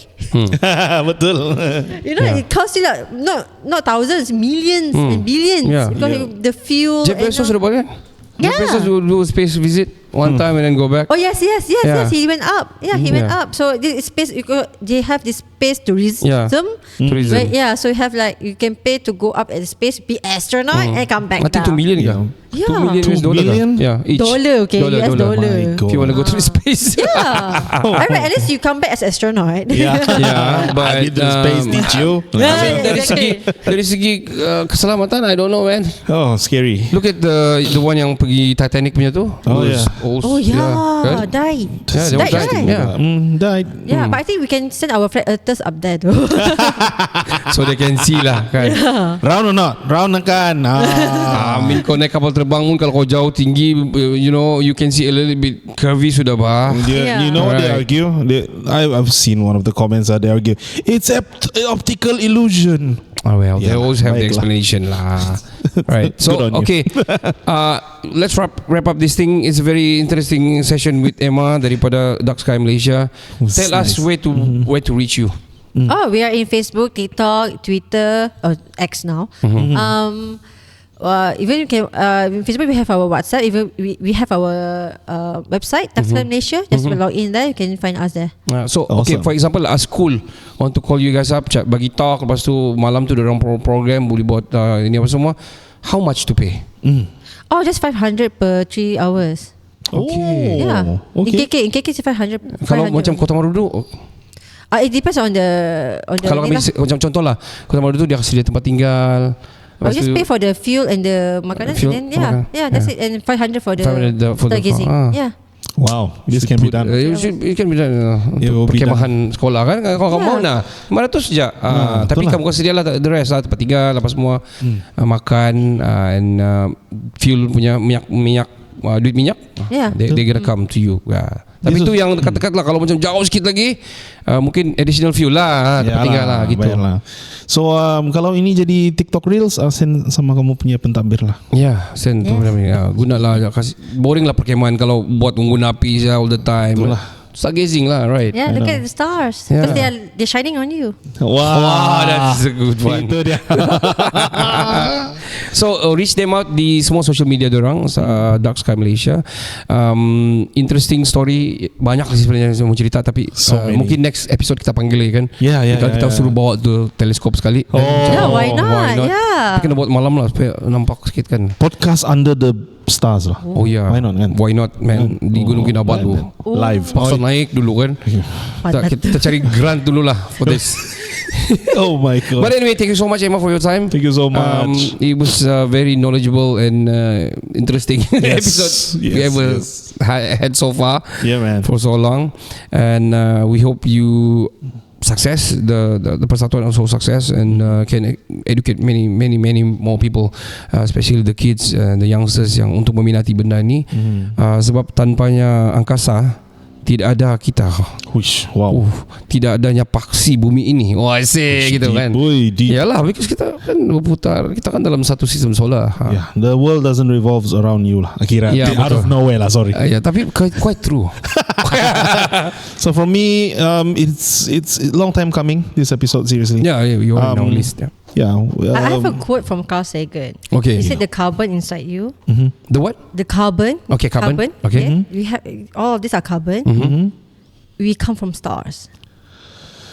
Betul. It costs you like not thousands, millions and billions because the fuel. Jeff Bezos sudah buat kan? Jeff Bezos do space visit one time and then go back. Oh yes, he went up. He went up. So this space, they have this space tourism. Tourism. So you have like you can pay to go up at the space, be astronaut and come back. I think 2 million kan? Yeah. 2 million US dollar. Each. Dollar, okay, US dollar. If you want to go to space. I mean, at least you come back as astronaut. But I did the space, did you? Dari segi keselamatan, I don't know, man. Oh, scary. Look at the one yang pergi Titanic punya tu. Died. Died. But I think we can send our flat earthers up there though. So they can see lah kan. Round or not? Round kan. Amin, kau naik kapal terbang pun kalau kau jauh tinggi, you can see a little bit curvy sudah bah. You know what they argue? I've seen one of the comments that they argue it's optical illusion. Oh well, they always have the explanation lah. Right. So okay, let's wrap up this thing. It's a very interesting session with Emma daripada Dark Sky Malaysia. Tell us where to reach you. We are in Facebook, TikTok, Twitter, X now. Even you can in Facebook we have our WhatsApp. Even we have our website Dark Sky Malaysia. Just log in there, you can find us there. So okay, for example, a school want to call you guys up, bagi talk, lepas tu malam tu dorang program boleh buat ini apa semua. How much to pay? Just 500 per 3 hours. Okay. Yeah. Okay. In KK it's 500. Kalau macam Kota Marudu, it depends on the kalau kami macam contoh lah, Kota Marudu dia sedia tempat tinggal. Just pay for the fuel and the makanan, and then that's it. And 500 for the stargazing. Wow, this can be done. It can be done. Perkemahan sekolah kan, kalau mau nak 500 saja. Tapi kamu kau sedialah the rest lah, tempat tinggal apa semua, makan and fuel punya minyak duit minyak, Yeah. they gonna come to you. Tapi itu yang dekat-dekat lah. Kalau macam jauh sikit lagi, mungkin additional fuel lah, tertinggal lah gitu. Bayarlah. So kalau ini jadi TikTok Reels, send sama kamu punya pentadbir lah. Ya, send tu gunalah. Boring lah perkemahan kalau buat unggun api je all the time. Itulah. Stargazing lah, right? Yeah, look at the stars because they're shining on you. Wow, that's a good one. Itu dia. So reach them out di semua social media dorang, Dark Sky Malaysia. Interesting story, banyak sih sebenarnya yang saya mau cerita, tapi mungkin next episode kita panggil lagi kan. Kita suruh bawa tu teleskop sekali. Why not? Yeah. Kita kena buat malam lah supaya nampak sikit kan. Podcast Under the Stars lah. Oh ya. Why not kan? Why not man? Di Gunung Kinabalu live. Paksa naik dulu kan. Kita cari grant dulu lah for this. Oh my god. But anyway, thank you so much, Emma, for your time. Thank you so much. It was very knowledgeable and interesting episode we ever had so far. Yeah, man. For so long, and we hope you success, the Persatuan also success, and can educate many more people, especially the kids, the youngsters yang untuk meminati benda ni. Sebab tanpanya angkasa tidak ada kita. Wish, wow. Tidak adanya paksi bumi ini. Wah, gitu kan. Yalah, because kita kan berputar, kita kan dalam satu sistem solar. Yeah, the world doesn't revolve around you lah. Akira, out of nowhere lah, sorry. Tapi quite true. So for me, it's a long time coming, this episode, seriously. Yeah, you're on our list. Yeah. I have a quote from Carl Sagan. Okay. He said the carbon inside you. The what? The carbon. Okay, carbon. Okay. We have all of these are carbon. We come from stars.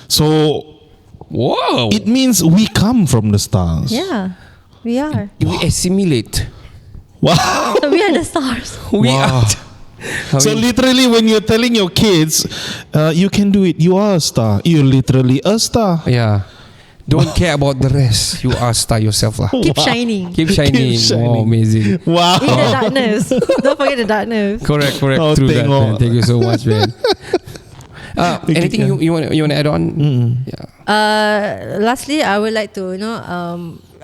So, wow. It means we come from the stars. Yeah, we are. We assimilate. Wow. So we are the stars. We are. So literally, when you're telling your kids, you can do it. You are a star. You're literally a star. Yeah. Don't care about the rest. You are star yourself lah. Keep shining. Keep shining. Oh, amazing. Wow. In the darkness. Don't forget the darkness. Correct. Oh, True that, man. Thank you so much, man. Anything you want to add on? Yeah. Lastly, I would like to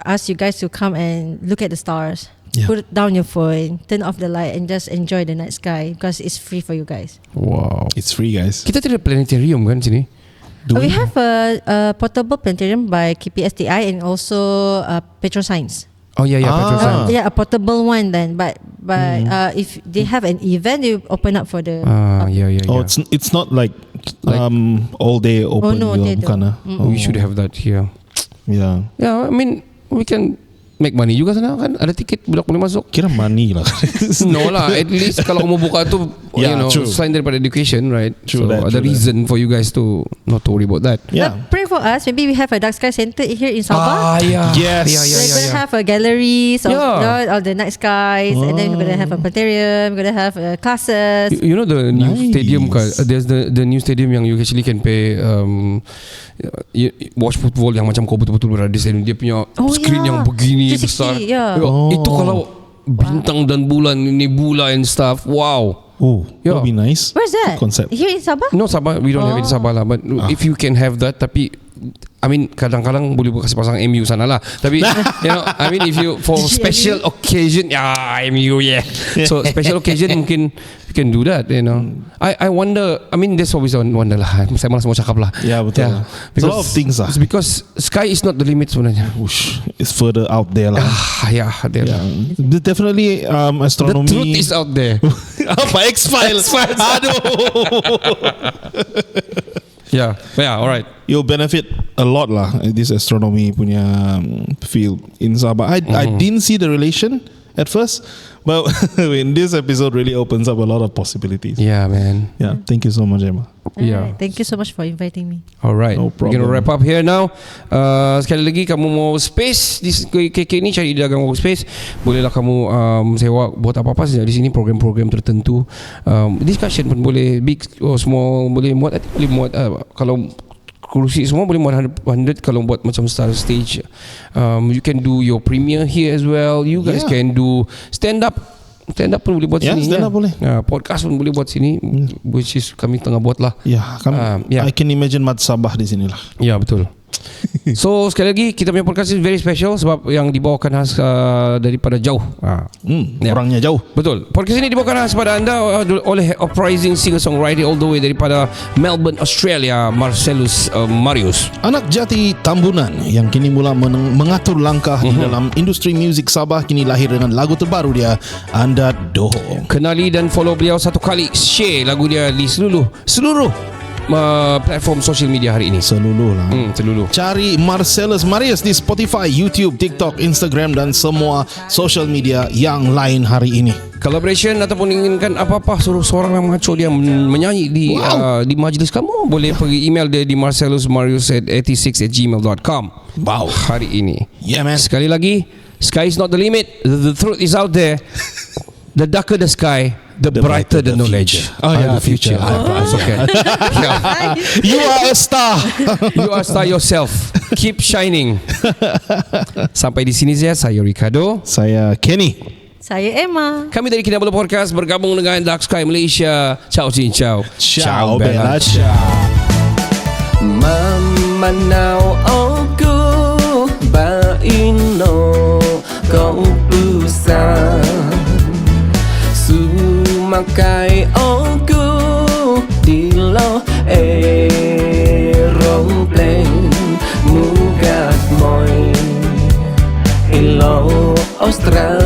ask you guys to come and look at the stars. Yeah. Put down your phone, turn off the light, and just enjoy the night sky because it's free for you guys. Wow. It's free, guys. Kita ada planetarium kan sini? We have a portable planetarium by KPSTI and also Petroscience. Oh yeah, Petroscience. Yeah, a portable one then. But if they have an event, they open up for the. Yeah. Oh, it's not like all day open. Oh no, they don't. We should have that here. Yeah. Yeah, I mean we can make money juga sana kan, ada tiket budak boleh masuk. Kira money lah. No lah, at least kalau kamu buka tu, true. selain daripada education, right? True so that, ada reason for you guys to not to worry about that. Yeah. Pray for us. Maybe we have a Dark Sky Center here in Sabah. Yeah. Yes. We're going to have a gallery of the night skies, and then we're going to have a planetarium. We're going to have classes. You know the new stadium kan? There's the new stadium yang you actually can pay watch football yang macam kau betul-betul berada di stadium. Dia punya screen yang begini besar. Itu kalau bintang dan bulan, nebula and stuff. Wow. Oh, that'll be nice. Where's that? Concept. Here in Sabah? No, Sabah, we don't have it in Sabah lah. But if you can have that, tapi I mean kadang-kadang boleh kasih pasang MU sana lah. Tapi I mean if you for special occasion, MU So special occasion mungkin you can do that. I wonder. I mean there's always one wonder lah. Saya malas mau cakap lah. Yeah, betul. There's a lot of things lah. It's because sky is not the limit sebenarnya. It's further out there lah. There. Definitely astronomy. The truth is out there. Apa X-Files? Aduh. Yeah, alright. You'll benefit a lot lah. This astronomy punya field in Sabah. I didn't see the relation at first, but in this episode really opens up a lot of possibilities. Yeah, man. Yeah, thank you so much, Emma. Yeah. Thank you so much for inviting me. Alright, No we're gonna problem. wrap up here now. Sekali lagi kamu mau space di KK ni, cari dagang workspace, bolehlah kamu sewa buat apa-apa saja di sini, program-program tertentu. Discussion pun boleh, big or small boleh muat. Boleh muat kalau kursi semua boleh muat 100 kalau buat macam style stage. You can do your premiere here as well. You guys can do stand up pun boleh buat sini. Stand up boleh. Podcast pun boleh buat sini, which is kami tengah buat lah. I can imagine Mat Sabah di sini lah. Ya, betul. So sekali lagi kita punya podcast is very special sebab yang dibawakan khas daripada jauh. Ya. Orangnya jauh. Betul. Podcast ini dibawakan khas pada anda oleh uprising singer-songwriter all the way daripada Melbourne, Australia, Marcellus Marius. Anak jati Tambunan yang kini mula mengatur langkah di dalam industri muzik Sabah kini lahir dengan lagu terbaru dia, Anda Doho. Kenali dan follow beliau satu kali, share lagu dia di seluruh platform social media hari ini. Seluruh lah. Seluruh. Cari Marcellus Marius di Spotify, YouTube, TikTok, Instagram dan semua social media yang lain hari ini. Collaboration ataupun inginkan apa-apa, suruh seorang yang maco dia menyanyi di majlis kamu, boleh pergi email dia di marcellusmarius@86@gmail.com. Wow. Hari ini. Yeah man. Sekali lagi, sky is not the limit. The truth is out there. The darker the sky, the brighter the knowledge. The future. Okay. Yeah. You are a star. You are star yourself. Keep shining. Sampai di sini saya Ricardo. Saya Kenny. Saya Emma. Kami dari Kinabalu Podcast bergabung dengan Dark Sky Malaysia. Ciao Chin Ciao. Ciao Bella Ciao. Mama now aku baino kau pusat sumakai aku dilo aeroplane mugat moy ilo Australia